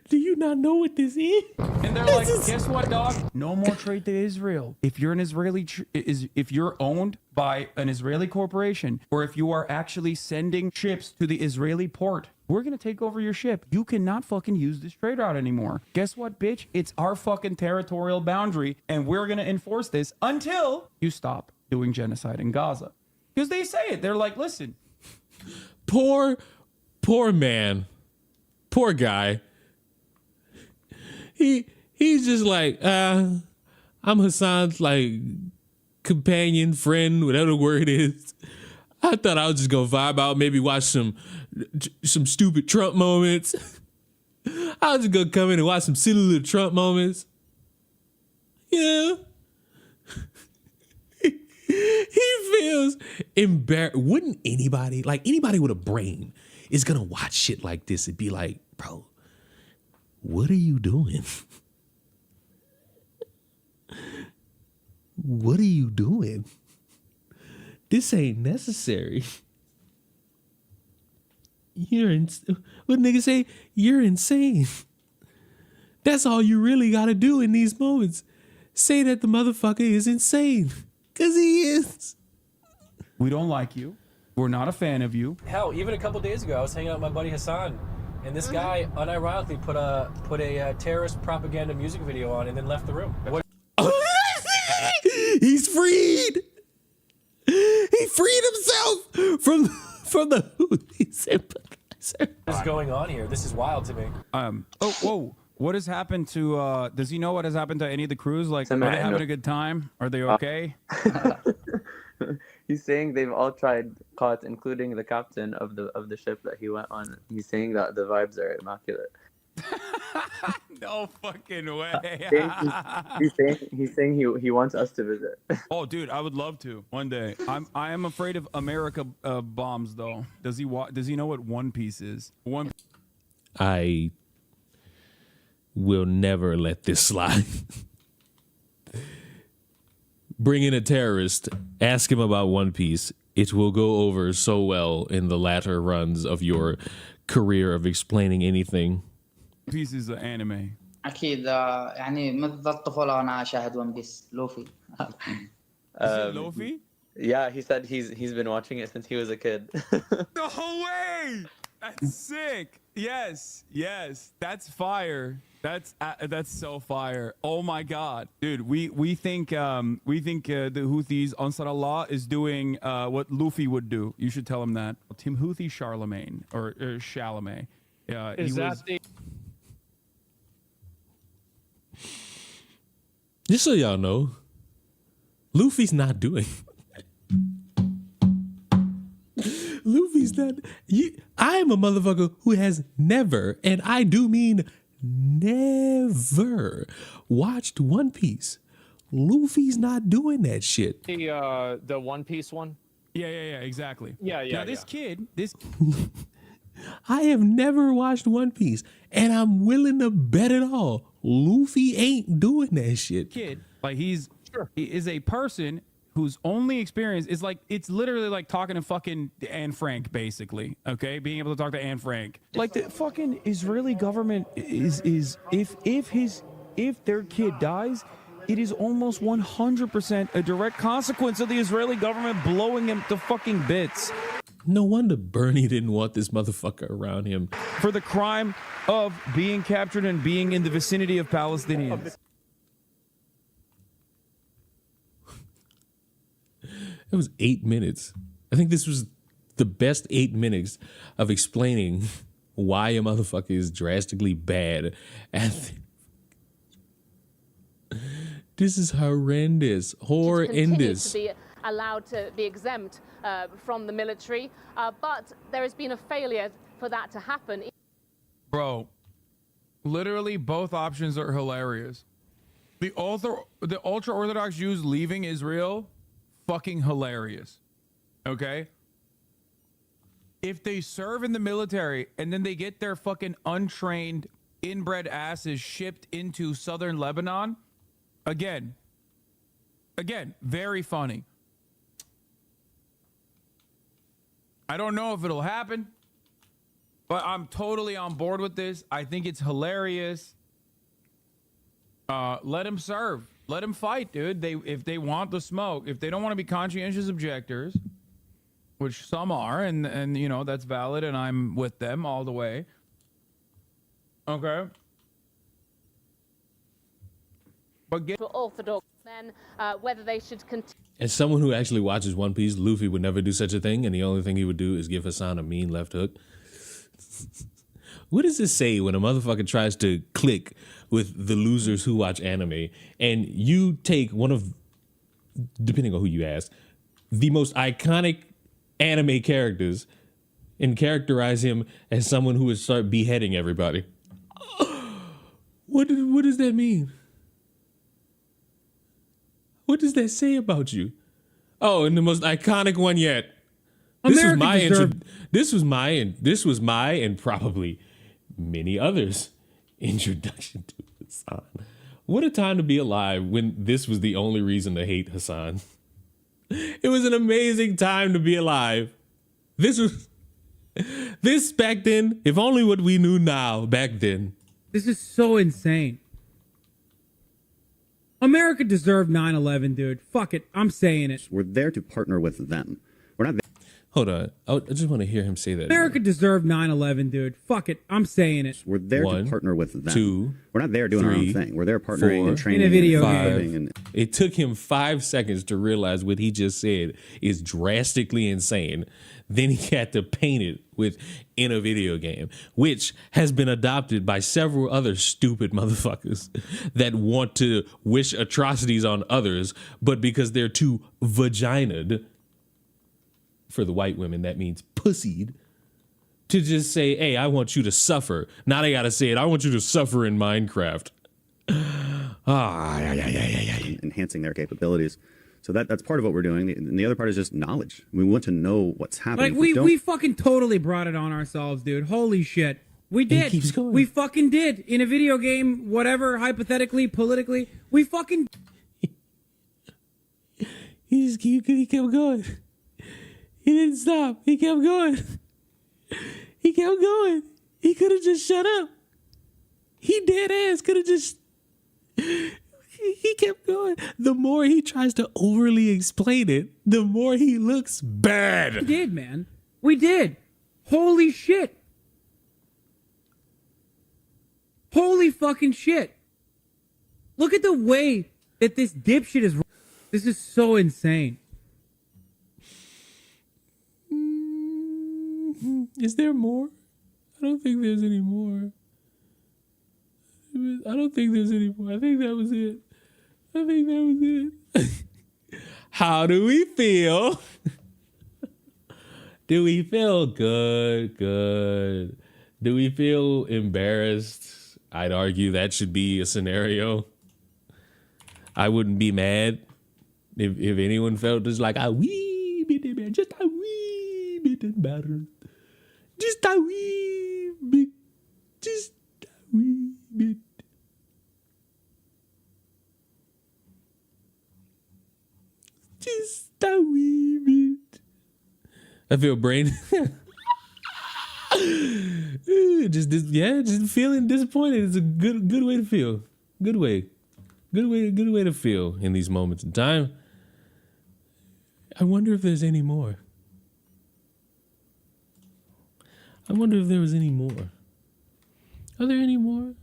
do you not know what this is? And they're like, guess what, dog? No more trade to Israel. If you're an Israeli, if you're owned by an Israeli corporation, or if you are actually sending ships to the Israeli port, we're gonna take over your ship. You cannot fucking use this trade route anymore. Guess what, bitch? It's our fucking territorial boundary, and we're gonna enforce this until you stop doing genocide in Gaza. Because they say it. They're like, listen, Poor man. Poor guy. He's just like, I'm Hassan's like companion, friend, whatever the word is. I thought I was just gonna vibe out, maybe watch some stupid Trump moments. I was just gonna come in and watch some silly little Trump moments. Yeah. He feels embarrassed. Wouldn't anybody with a brain is gonna watch shit like this and be like, bro, what are you doing? What are you doing? This ain't necessary. What niggas say? You're insane. That's all you really gotta do in these moments. Say that the motherfucker is insane. Cause he is. we don't like you. We're not a fan of you. Hell, even a couple days ago, I was hanging out with my buddy Hassan, and this guy unironically put a terrorist propaganda music video on and then left the room. What? He's freed. He freed himself from the sympathizer. What is going on here? This is wild to me. Oh, whoa. What has happened to, does he know what has happened to any of the crews? Like, are they having a good time? Are they okay? He's saying they've all tried COTS, including the captain of the ship that he went on. He's saying that the vibes are immaculate. No fucking way. he's saying he wants us to visit. Oh, dude, I would love to one day. I am afraid of America bombs, though. Does he know what One Piece is? I will never let this slide. Bring in a terrorist, ask him about One Piece. It will go over so well in the latter runs of your career of explaining anything. Piece is an anime. أكيد يعني منذ الطفولة وأنا أشاهد ون بيس لوفي. Is it Luffy? Yeah, he said he's been watching it since he was a kid. No way! That's sick. Yes, that's fire. That's so fire. Oh my god, dude. We think the Houthis Ansar Allah is doing what Luffy would do. You should tell him that. Timothy Charlemagne or Chalamet. Yeah, Just so y'all know, Luffy's not doing. Luffy's not. I am a motherfucker who has never, and I do mean never, watched One Piece Luffy's not doing that shit. The One Piece one. Yeah, exactly. Yeah. Now this kid, I have never watched One Piece, and I'm willing to bet it all. Luffy ain't doing that shit. Kid, like he is a person whose only experience is like, it's literally like talking to fucking Anne Frank, basically. Okay, being able to talk to Anne Frank. Like the fucking Israeli government is if their kid dies, it is almost 100% a direct consequence of the Israeli government blowing him to fucking bits. No wonder Bernie didn't want this motherfucker around him. For the crime of being captured and being in the vicinity of Palestinians. It was 8 minutes. I think this was the best 8 minutes of explaining why a motherfucker is drastically bad. This is horrendous. Horrendous. To be allowed to be exempt from the military, but there has been a failure for that to happen. Bro, literally both options are hilarious. The ultra-Orthodox Jews leaving Israel, fucking hilarious. Okay? If they serve in the military and then they get their fucking untrained, inbred asses shipped into southern Lebanon, again, very funny. I don't know if it'll happen, but I'm totally on board with this. I think it's hilarious. Let him serve. Let him fight, dude. If they want the smoke, if they don't want to be conscientious objectors, which some are, and you know, that's valid, and I'm with them all the way. Okay. But For Orthodox men, whether they should continue. As someone who actually watches One Piece, Luffy would never do such a thing, and the only thing he would do is give Hassan a mean left hook. What does this say when a motherfucker tries to click with the losers who watch anime, and you take one of, depending on who you ask, the most iconic anime characters and characterize him as someone who would start beheading everybody? What does that mean? What does that say about you? Oh, and the most iconic one yet. This was my and probably many others introduction to Hassan. What a time to be alive when this was the only reason to hate Hassan. It was an amazing time to be alive. This back then, if only what we knew now back then. This is so insane. America deserved 9/11, dude. Fuck it. I'm saying it. We're there to partner with them. We're not there. Hold on. I just want to hear him say that. America deserved 9/11, dude. Fuck it. I'm saying it. We're there to partner with them. 2, we're not there doing our own thing. We're there partnering 4, and training in a video and game. It took him 5 seconds to realize what he just said is drastically insane. Then he had to paint it with in a video game, which has been adopted by several other stupid motherfuckers that want to wish atrocities on others, but because they're too vaginaed, for the white women, that means pussied, to just say, hey, I want you to suffer. Now they got to say it, I want you to suffer in Minecraft. Enhancing their capabilities. So that's part of what we're doing. And the other part is just knowledge. We want to know what's happening. Like, we fucking totally brought it on ourselves, dude. Holy shit. We did. keeps going. We fucking did. In a video game, whatever, hypothetically, politically, we fucking... He kept going. He didn't stop. He kept going. He kept going. He could have just shut up. He dead ass could have just... He kept going. The more he tries to overly explain it, the more he looks bad. We did, man. We did. Holy shit. Holy fucking shit. Look at the way that this dipshit is... This is so insane. Is there more? I don't think there's any more. I don't think there's any more. I think that was it. How do we feel? Do we feel good? Good. Do we feel embarrassed? I'd argue that should be a scenario. I wouldn't be mad if anyone felt just like a wee bit embarrassed, just a wee bit embarrassed, just a wee bit, just a wee bit. Just a wee bit. I feel brain. just feeling disappointed is a good way to feel. Good way to feel in these moments in time. I wonder if there's any more. I wonder if there was any more. Are there any more?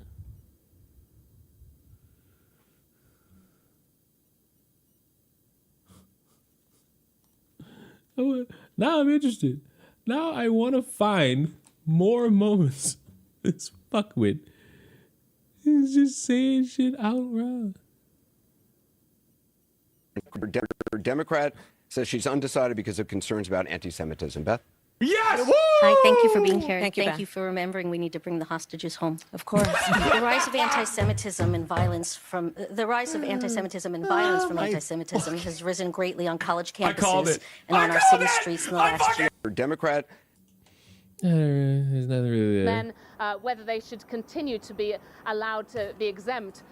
Now I'm interested. Now I want to find more moments this fuckwit is just saying shit out loud. Democrat says she's undecided because of concerns about anti-Semitism. Beth? Yes! Hi, thank you for being here. Thank you for remembering we need to bring the hostages home. Of course. The rise of anti-Semitism and violence from anti-Semitism has risen greatly on college campuses and on our city streets in the last year. Democrat. There's nothing really there. Then whether they should continue to be allowed to be exempt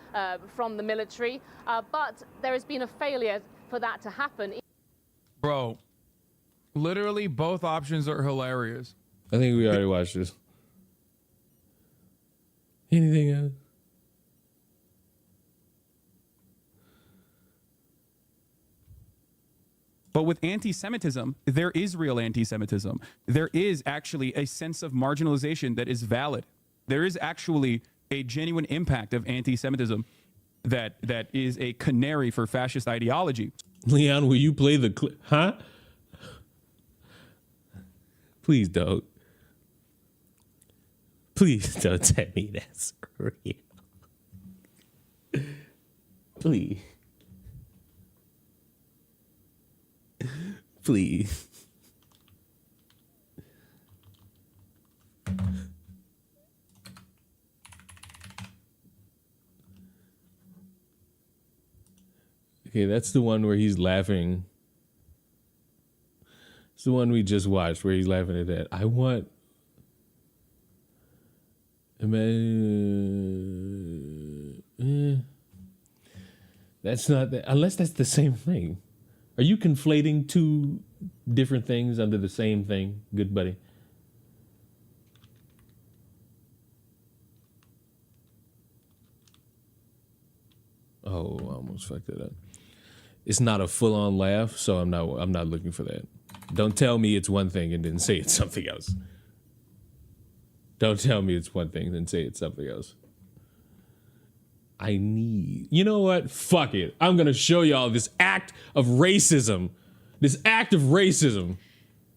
from the military, but there has been a failure for that to happen. Bro, literally both options are hilarious. I think we already watched this. Anything else? But with anti-Semitism, there is real anti-Semitism. There is actually a sense of marginalization that is valid. There is actually a genuine impact of anti-Semitism that is a canary for fascist ideology. Leon, will you play the clip? Huh? Please don't. Please don't tell me that's real. Please. Please. Okay, that's the one where he's laughing. It's the one we just watched where he's laughing at that. I want... That's not that, unless that's the same thing. Are you conflating two different things under the same thing, good buddy? Oh, I almost fucked it up. It's not a full-on laugh, so I'm not looking for that. Don't tell me it's one thing and then say it's something else. Don't tell me it's one thing and then say it's something else. You know what? Fuck it. I'm going to show y'all this act of racism. This act of racism.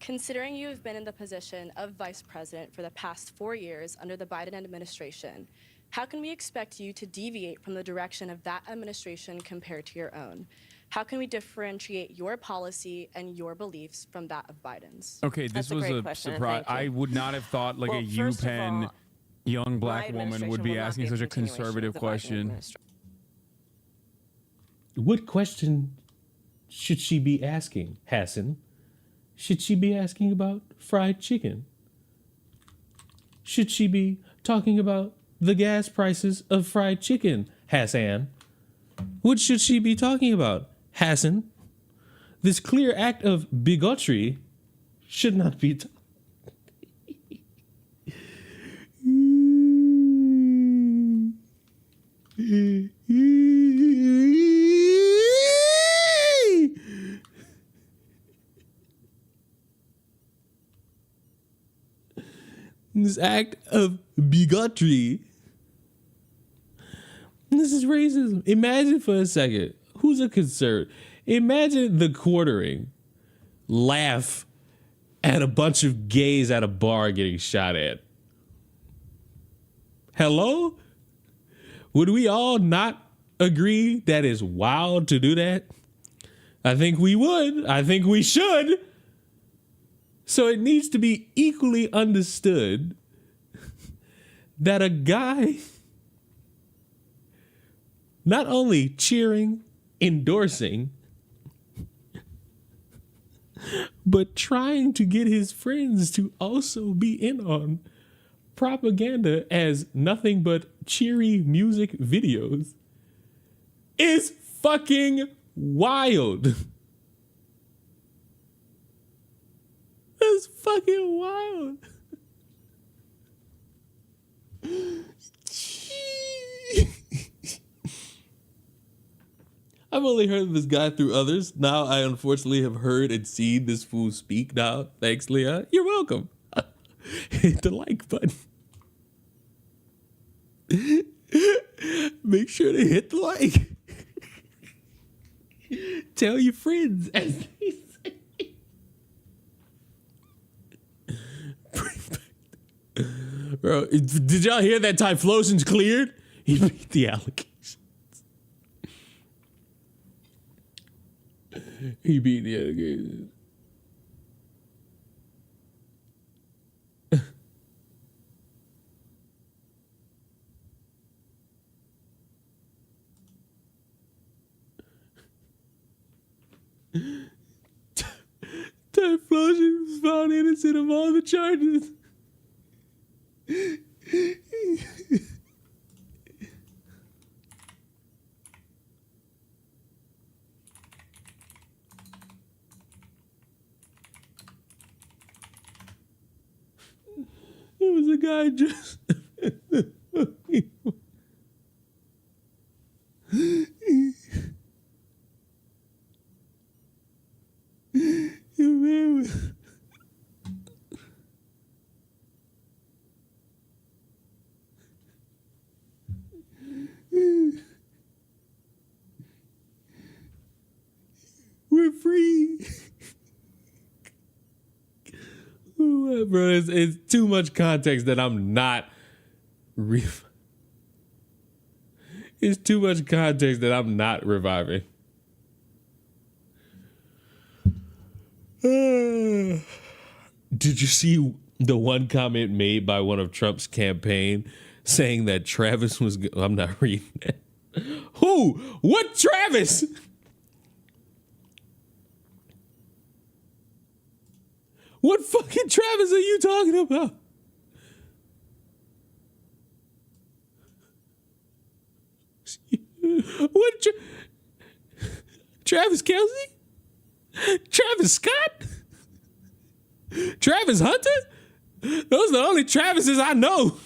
Considering you have been in the position of vice president for the past 4 years under the Biden administration, how can we expect you to deviate from the direction of that administration compared to your own? How can we differentiate your policy and your beliefs from that of Biden's? Okay, this was a surprise. I would not have thought like a UPenn young black woman would be asking such a conservative question. What question should she be asking, Hassan? Should she be asking about fried chicken? Should she be talking about the gas prices of fried chicken, Hassan? What should she be talking about, Hassan? This clear act of bigotry should not be This act of bigotry. This is racism. Imagine for a second, who's a conservative? Imagine the quartering laugh at a bunch of gays at a bar getting shot at. Hello? Would we all not agree that is wild to do that? I think we would. I think we should. So it needs to be equally understood that a guy not only cheering endorsing, but trying to get his friends to also be in on propaganda as nothing but cheery music videos is fucking wild. That's fucking wild. I've only heard of this guy through others. Now I unfortunately have heard and seen this fool speak now. Thanks, Leah. You're welcome. Hit the like button. Make sure to hit the like. Tell your friends, as they say. Bro, did y'all hear that Typhlosion's cleared? He beat the allegations. He beat the allegations. Typhlosion was found innocent of all the charges. It was a guy just. We're free. Bro, it's too much context that I'm not. It's too much context that I'm not reviving. Did you see the one comment made by one of Trump's campaign saying that Travis was? I'm not reading that. Who? What Travis? What fucking Travis are you talking about? What? Travis Kelce? Travis Scott? Travis Hunter? Those are the only Travises I know.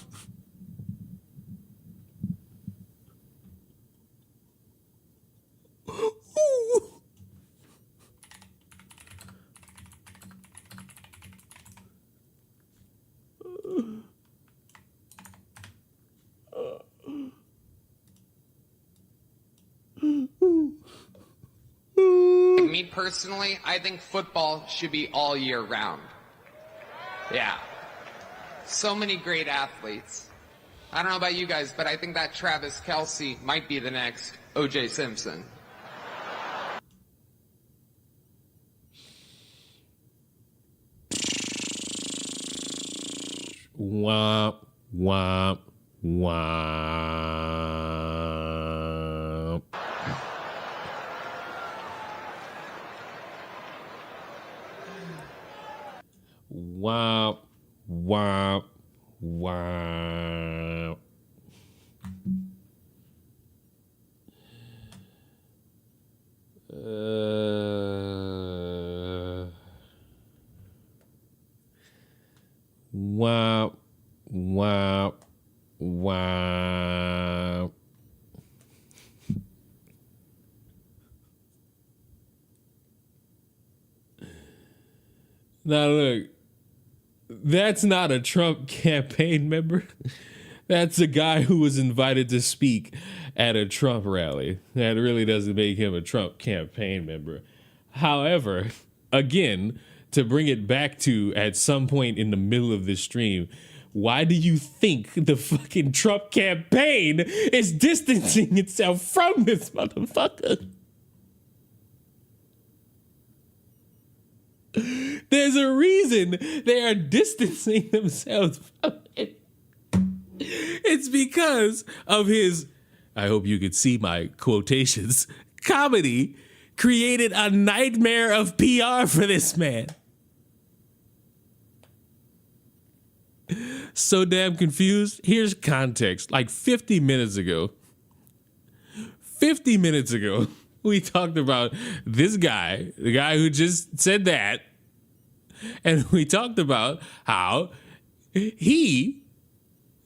Me personally, I think football should be all year round. Yeah. So many great athletes. I don't know about you guys, but I think that Travis Kelce might be the next O.J. Simpson. Womp, womp, womp. Womp, womp, womp. Womp, womp, womp. Now look, that's not a Trump campaign member. That's a guy who was invited to speak at a Trump rally. That really doesn't make him a Trump campaign member. However, again, to bring it back to at some point in the middle of this stream, why do you think the fucking Trump campaign is distancing itself from this motherfucker? There's a reason they are distancing themselves from it. It's because of his, I hope you could see my quotations, comedy created a nightmare of PR for this man. So damn confused. Here's context. Like 50 minutes ago, we talked about this guy, the guy who just said that. And we talked about how he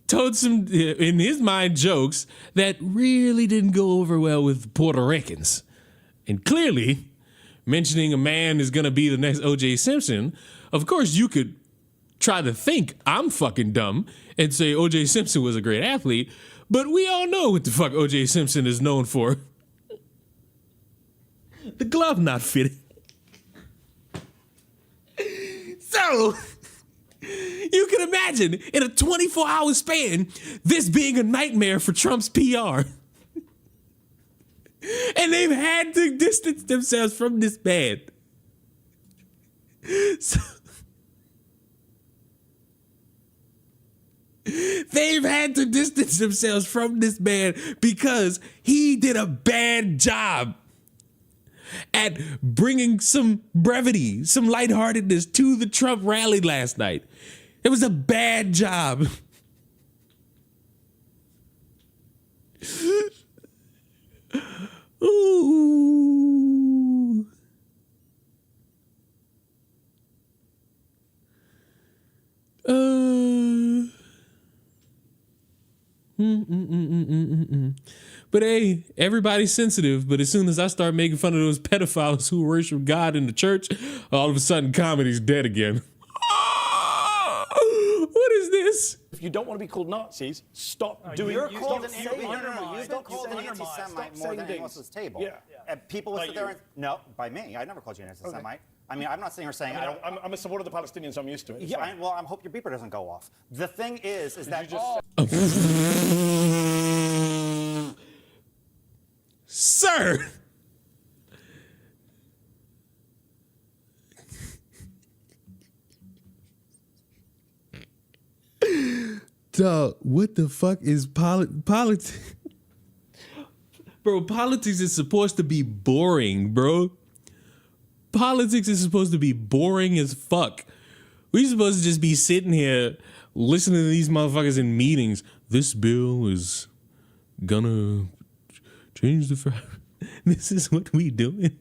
told some, in his mind, jokes that really didn't go over well with Puerto Ricans. And clearly, mentioning a man is going to be the next O.J. Simpson, of course you could try to think I'm fucking dumb and say O.J. Simpson was a great athlete, but we all know what the fuck O.J. Simpson is known for. The glove not fitting. So, you can imagine, in a 24-hour span, this being a nightmare for Trump's PR. And they've had to distance themselves from this man. So, they've had to distance themselves from this man because he did a bad job at bringing some brevity, some lightheartedness to the Trump rally last night. It was a bad job. Ooh. But hey, everybody's sensitive. But as soon as I start making fun of those pedophiles who worship God in the church, all of a sudden comedy's dead again. What is this? If you don't want to be called Nazis, stop doing. You're you called stop an saying- you've been called an anti-Semite more than anyone else at this table. Yeah. And people will By sit there you. and no, by me. I never called you an anti-Semite. Okay. I mean, I'm not sitting here saying I don't. I'm a supporter of the Palestinians. So I'm used to it. It's Yeah, fine. well, I hope your beeper doesn't go off. The thing is that Sir. Dog, what the fuck is politics? Bro, politics is supposed to be boring, bro. Politics is supposed to be boring as fuck. We supposed to just be sitting here listening to these motherfuckers in meetings. This bill is gonna change the fact. This is what we doing.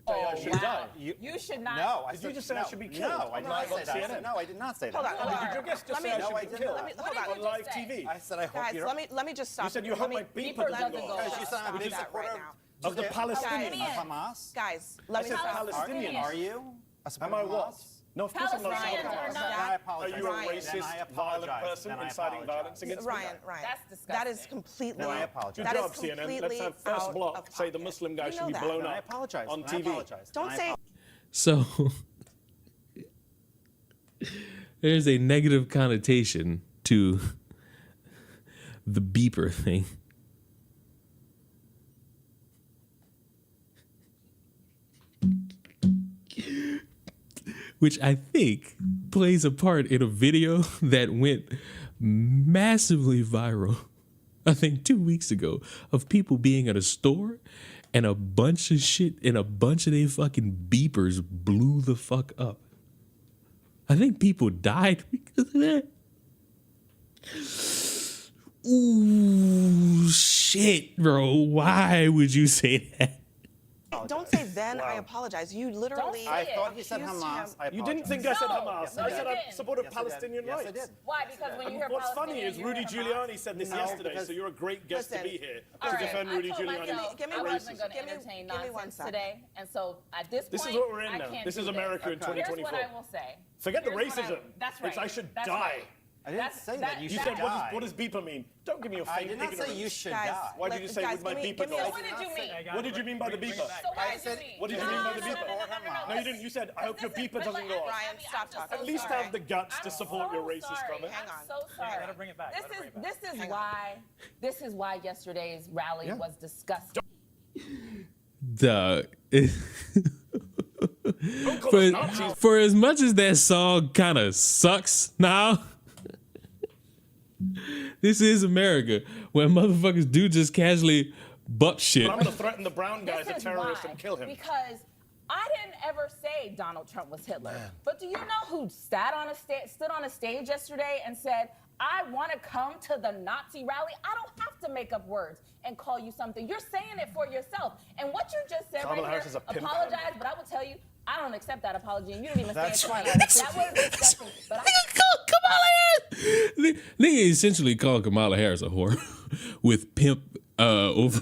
I should die. You should not. No, Did you just say I should be killed? No, I did not say that. CNN? No, I did not say that. Hold on, hold on. Did your guest just say I should be killed on live TV? I said I hope Guys, you don't. let me just stop. You said you hope my beeper doesn't go off. Because you said I'm a Stop big that supporter right now. of the Palestinians. Hamas. Guys, let me said stop. Palestinians. Are you? Am I what? No, of course I'm not. Palestinians are Then not. I apologize. Are you a Then racist, I violent apologize. person Then I inciting apologize. violence against Ryan, me? Ryan. That's disgusting. That is completely. Then I apologize. Good That job, is CNN. Let's completely have first out block of say the pocket. Muslim guy You should know be that. blown Then I up apologize. on Then I TV. apologize. Don't Then I say. apologize. So there's a negative connotation to the beeper thing. Which I think plays a part in a video that went massively viral, I think 2 weeks ago, of people being at a store and a bunch of shit and a bunch of their fucking beepers blew the fuck up. I think people died because of that. Ooh, shit, bro. Why would you say that? Don't say then I apologize. You literally. I thought you said accused Hamas. him- I You didn't apologize. think I said No. Hamas. Yes, I you said I did. supported Yes, I did. Palestinian Yes, I rights. did. Why? Because when you hear What's funny Palestinian, is you hear Rudy Hamas. Giuliani said this No, yesterday, because- so you're a great guest Listen. to be here All to right, defend I Rudy told Giuliani. myself Give me I one- wasn't going to give me- entertain give me one nonsense second. today, and so at this point, This is what we're in I now. can't This do is America in Here's 2024. what I will say. Forget the Here's what racism. that's right. It's I should That's die. right. I didn't That's- say that. You You should said, die. what does beeper mean? Don't give me your I fake did not say ignorance. you should Guys, die. Why did you say guys, with my give me- beeper give me go a- off? What did you mean? What did you mean by the beeper? So what I did said- you mean? What did you No, mean by the no, beeper? no, no, no, No, you didn't. You said, I hope your beeper doesn't go off. Ryan, stop talking. At least have the guts to I'm support your so racist sorry. comment. Hang on. I'm so sorry. Let her bring it back. Let her bring it back. This is why yesterday's rally was disgusting. Duh. For as much as that song kind of sucks now, this is America, where motherfuckers do just casually butt shit. But I'm going to threaten the brown guy as a This is terrorist why. and kill him. Because I didn't ever say Donald Trump was Hitler. But do you know who stood on a stage yesterday and said, I want to come to the Nazi rally? I don't have to make up words and call you something. You're saying it for yourself. And what you just said Kamala right Harris here, is a pimp. apologize, but I will tell you, I don't accept that apology, and you didn't even That's say it fine. twice. That was disgusting. But Nigga essentially called Kamala Harris a whore with pimp over.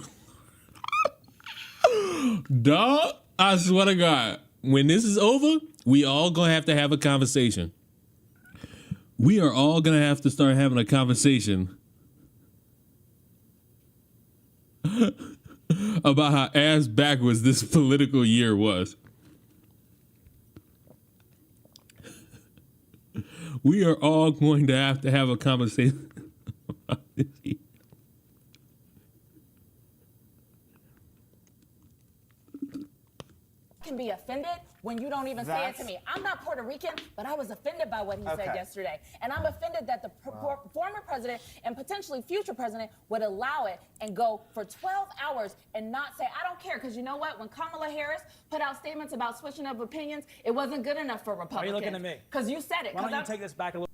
Dog, I swear to God, when this is over, we all gonna have to have a conversation. We are all gonna have to start having a conversation about how ass backwards this political year was. We are all going to have a conversation about this year. can be offended when you don't even say it to me. I'm not Puerto Rican, but I was offended by what he said yesterday. And I'm offended that the former president and potentially future president would allow it and go for 12 hours and not say, I don't care. Because you know what? When Kamala Harris put out statements about switching up opinions, it wasn't good enough for Republicans. Why are you looking at me? Because you said it. Why don't you take this back a little?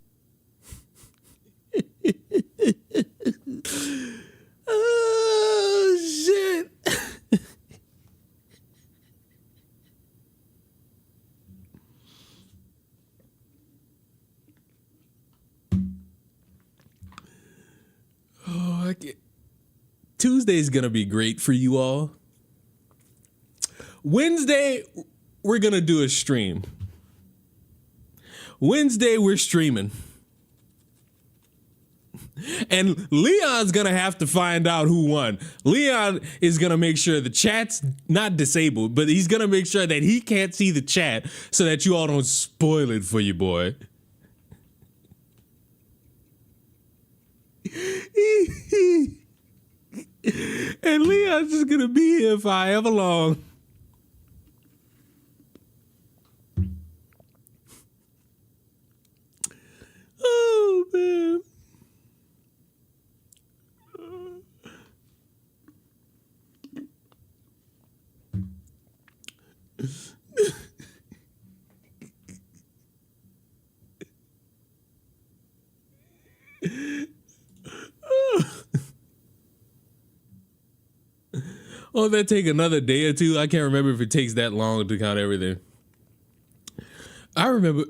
Oh, shit. Oh, Tuesday's gonna be great for you all. Wednesday, we're gonna do a stream. Wednesday, we're streaming. And Leon's gonna have to find out who won. Leon is gonna make sure the chat's not disabled, but he's gonna make sure that he can't see the chat so that you all don't spoil it for you, boy. And Leon's just gonna be here for however long. Oh, man. Oh, that take another day or two? I can't remember if it takes that long to count everything. I remember,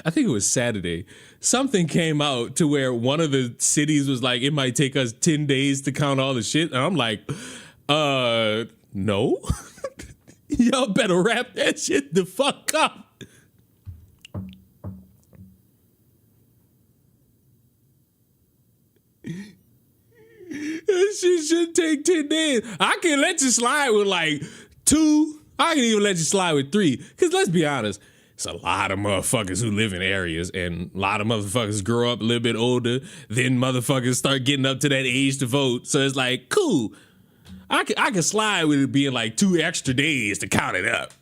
I think it was Saturday. Something came out to where one of the cities was like, it might take us 10 days to count all the shit. And I'm like, no. Y'all better wrap that shit the fuck up. That shit should take 10 days. I can let you slide with like 2. I can even let you slide with 3. Because let's be honest, it's a lot of motherfuckers who live in areas, and a lot of motherfuckers grow up a little bit older, then motherfuckers start getting up to that age to vote. So it's like, cool. I can slide with it being like 2 extra days to count it up.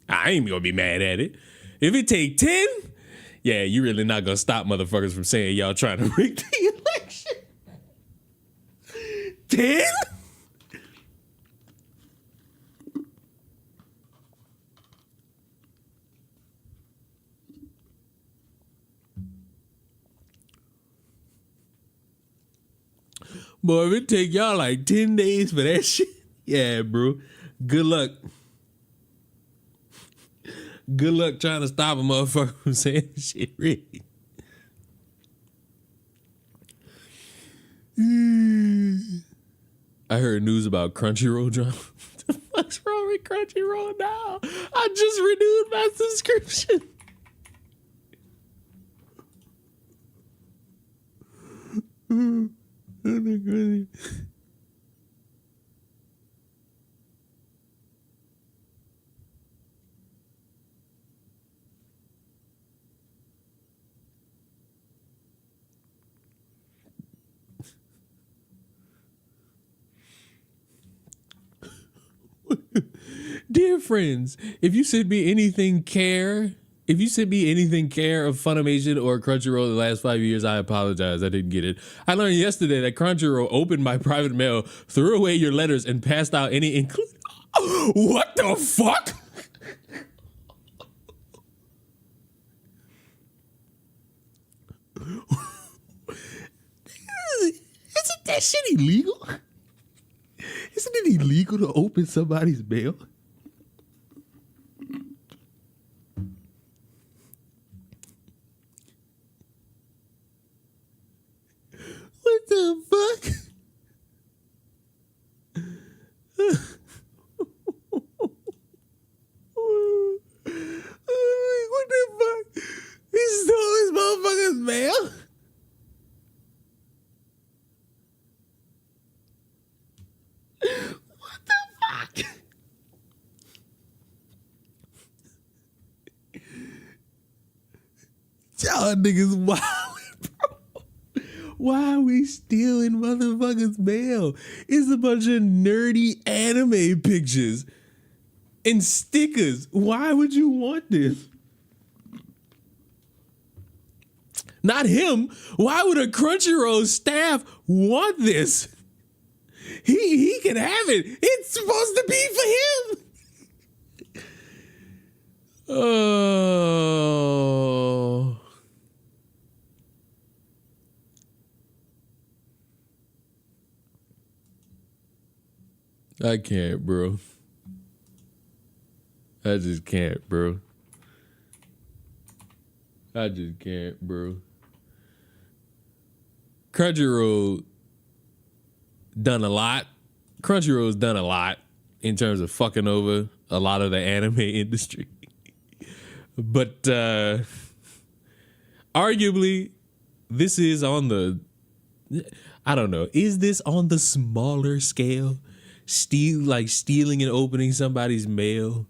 I ain't gonna be mad at it. If it take 10, yeah, you really not gonna stop motherfuckers from saying y'all trying to rig the election. 10? Boy, if it take y'all like 10 days for that shit, yeah, bro. Good luck. Good luck trying to stop a motherfucker from saying shit rigged. I heard news about Crunchyroll drama. What the fuck's wrong with Crunchyroll now? I just renewed my subscription. Dear friends, if you send me anything care If you sent me anything care of Funimation or Crunchyroll the last 5 years, I apologize. I didn't get it. I learned yesterday that Crunchyroll opened my private mail, threw away your letters, and passed out any What the fuck? Isn't that shit illegal? Isn't it illegal to open somebody's mail? What the fuck? What the fuck? He stole this motherfucker's mail? What the fuck? Y'all niggas wild, bro. Why are we stealing motherfuckers' mail? It's a bunch of nerdy anime pictures and stickers. Why would you want this? Not him. Why would a Crunchyroll staff want this? He can have it. It's supposed to be for him. Oh. I can't, bro. I just can't, bro. I just can't, bro. Crunchyroll done a lot. Crunchyroll's done a lot in terms of fucking over a lot of the anime industry. But arguably, this is on the, I don't know, is this on the smaller scale? Stealing and opening somebody's mail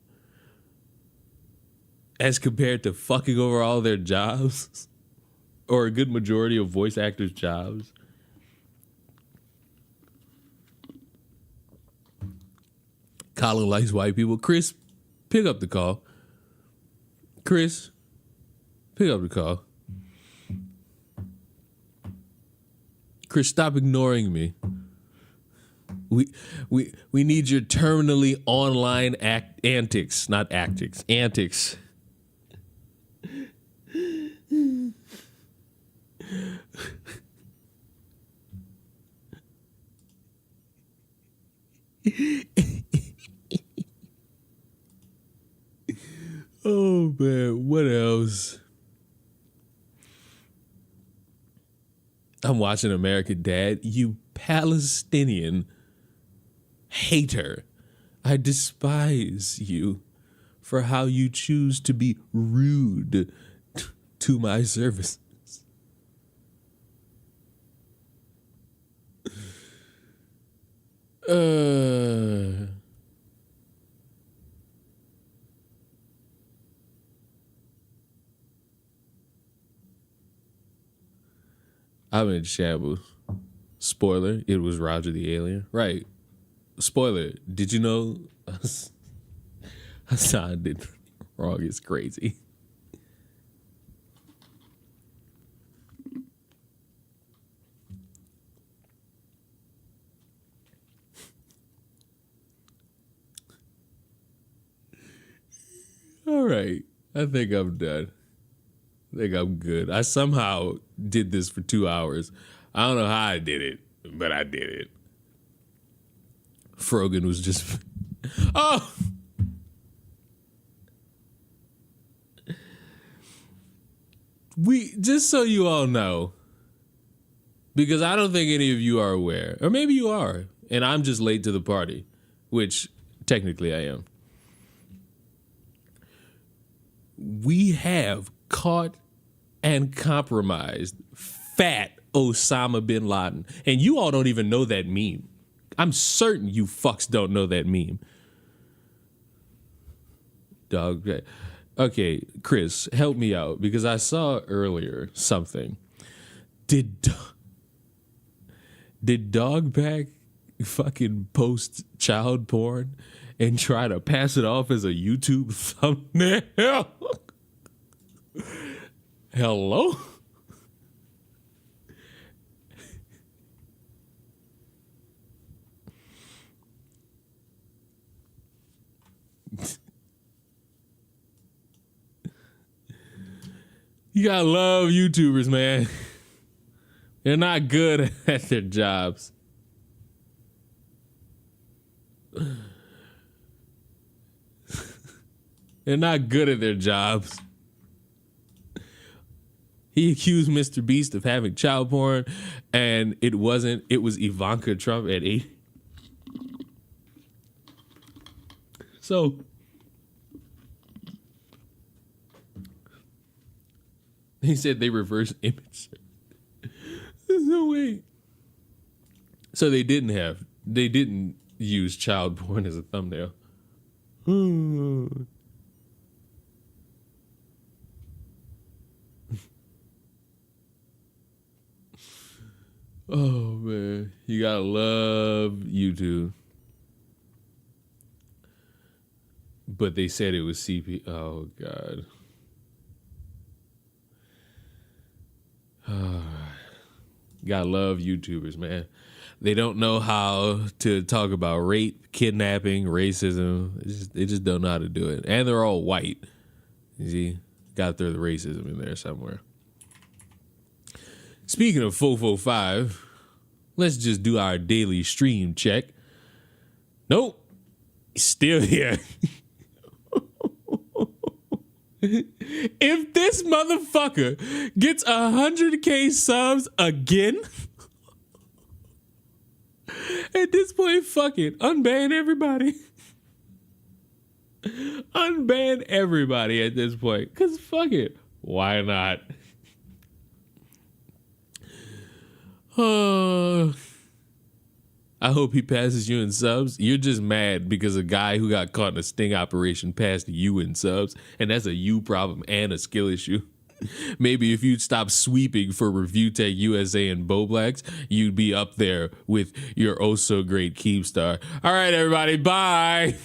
as compared to fucking over all their jobs or a good majority of voice actors' jobs? Colin likes white people. Chris, pick up the call. Chris, pick up the call. Chris, stop ignoring me. We need your terminally online antics, not actics, antics. Oh man, what else? I'm watching American Dad. You Palestinian hater. I despise you for how you choose to be rude to my services. I'm in shambles. Spoiler, it was Roger the Alien. Right. Spoiler, did you know Hassan did wrong? It's crazy. All right. I think I'm done. I think I'm good. I somehow did this for 2 hours. I don't know how I did it, but I did it. Frogan was just... Oh! Just so you all know, because I don't think any of you are aware, or maybe you are, and I'm just late to the party, which technically I am. We have caught and compromised fat Osama bin Laden. And you all don't even know that meme. I'm certain you fucks don't know that meme. Dog. Okay, Chris, help me out, because I saw earlier something. Did Dogpack fucking post child porn and try to pass it off as a YouTube thumbnail? Hello? You gotta love YouTubers, man. They're not good at their jobs. They're not good at their jobs. He accused Mr. Beast of having child porn, and it wasn't. It was Ivanka Trump at 8. So, he said they reverse image. There's no way. So they didn't use child porn as a thumbnail. Oh man, you gotta love YouTube. But they said it was CP. Oh god. Gotta love YouTubers, man. They don't know how to talk about rape, kidnapping, racism. They just don't know how to do it. And they're all white. You see? Gotta throw the racism in there somewhere. Speaking of Fofo5, let's just do our daily stream check. Nope. Still here. If this motherfucker gets 100K subs again, at this point, fuck it. Unban everybody. Unban everybody at this point. Because fuck it. Why not? I hope he passes you in subs. You're just mad because a guy who got caught in a sting operation passed you in subs, and that's a you problem and a skill issue. Maybe if you'd stop sweeping for Review Tech USA and Bo Blacks, you'd be up there with your oh so great Keemstar. All right, everybody, bye.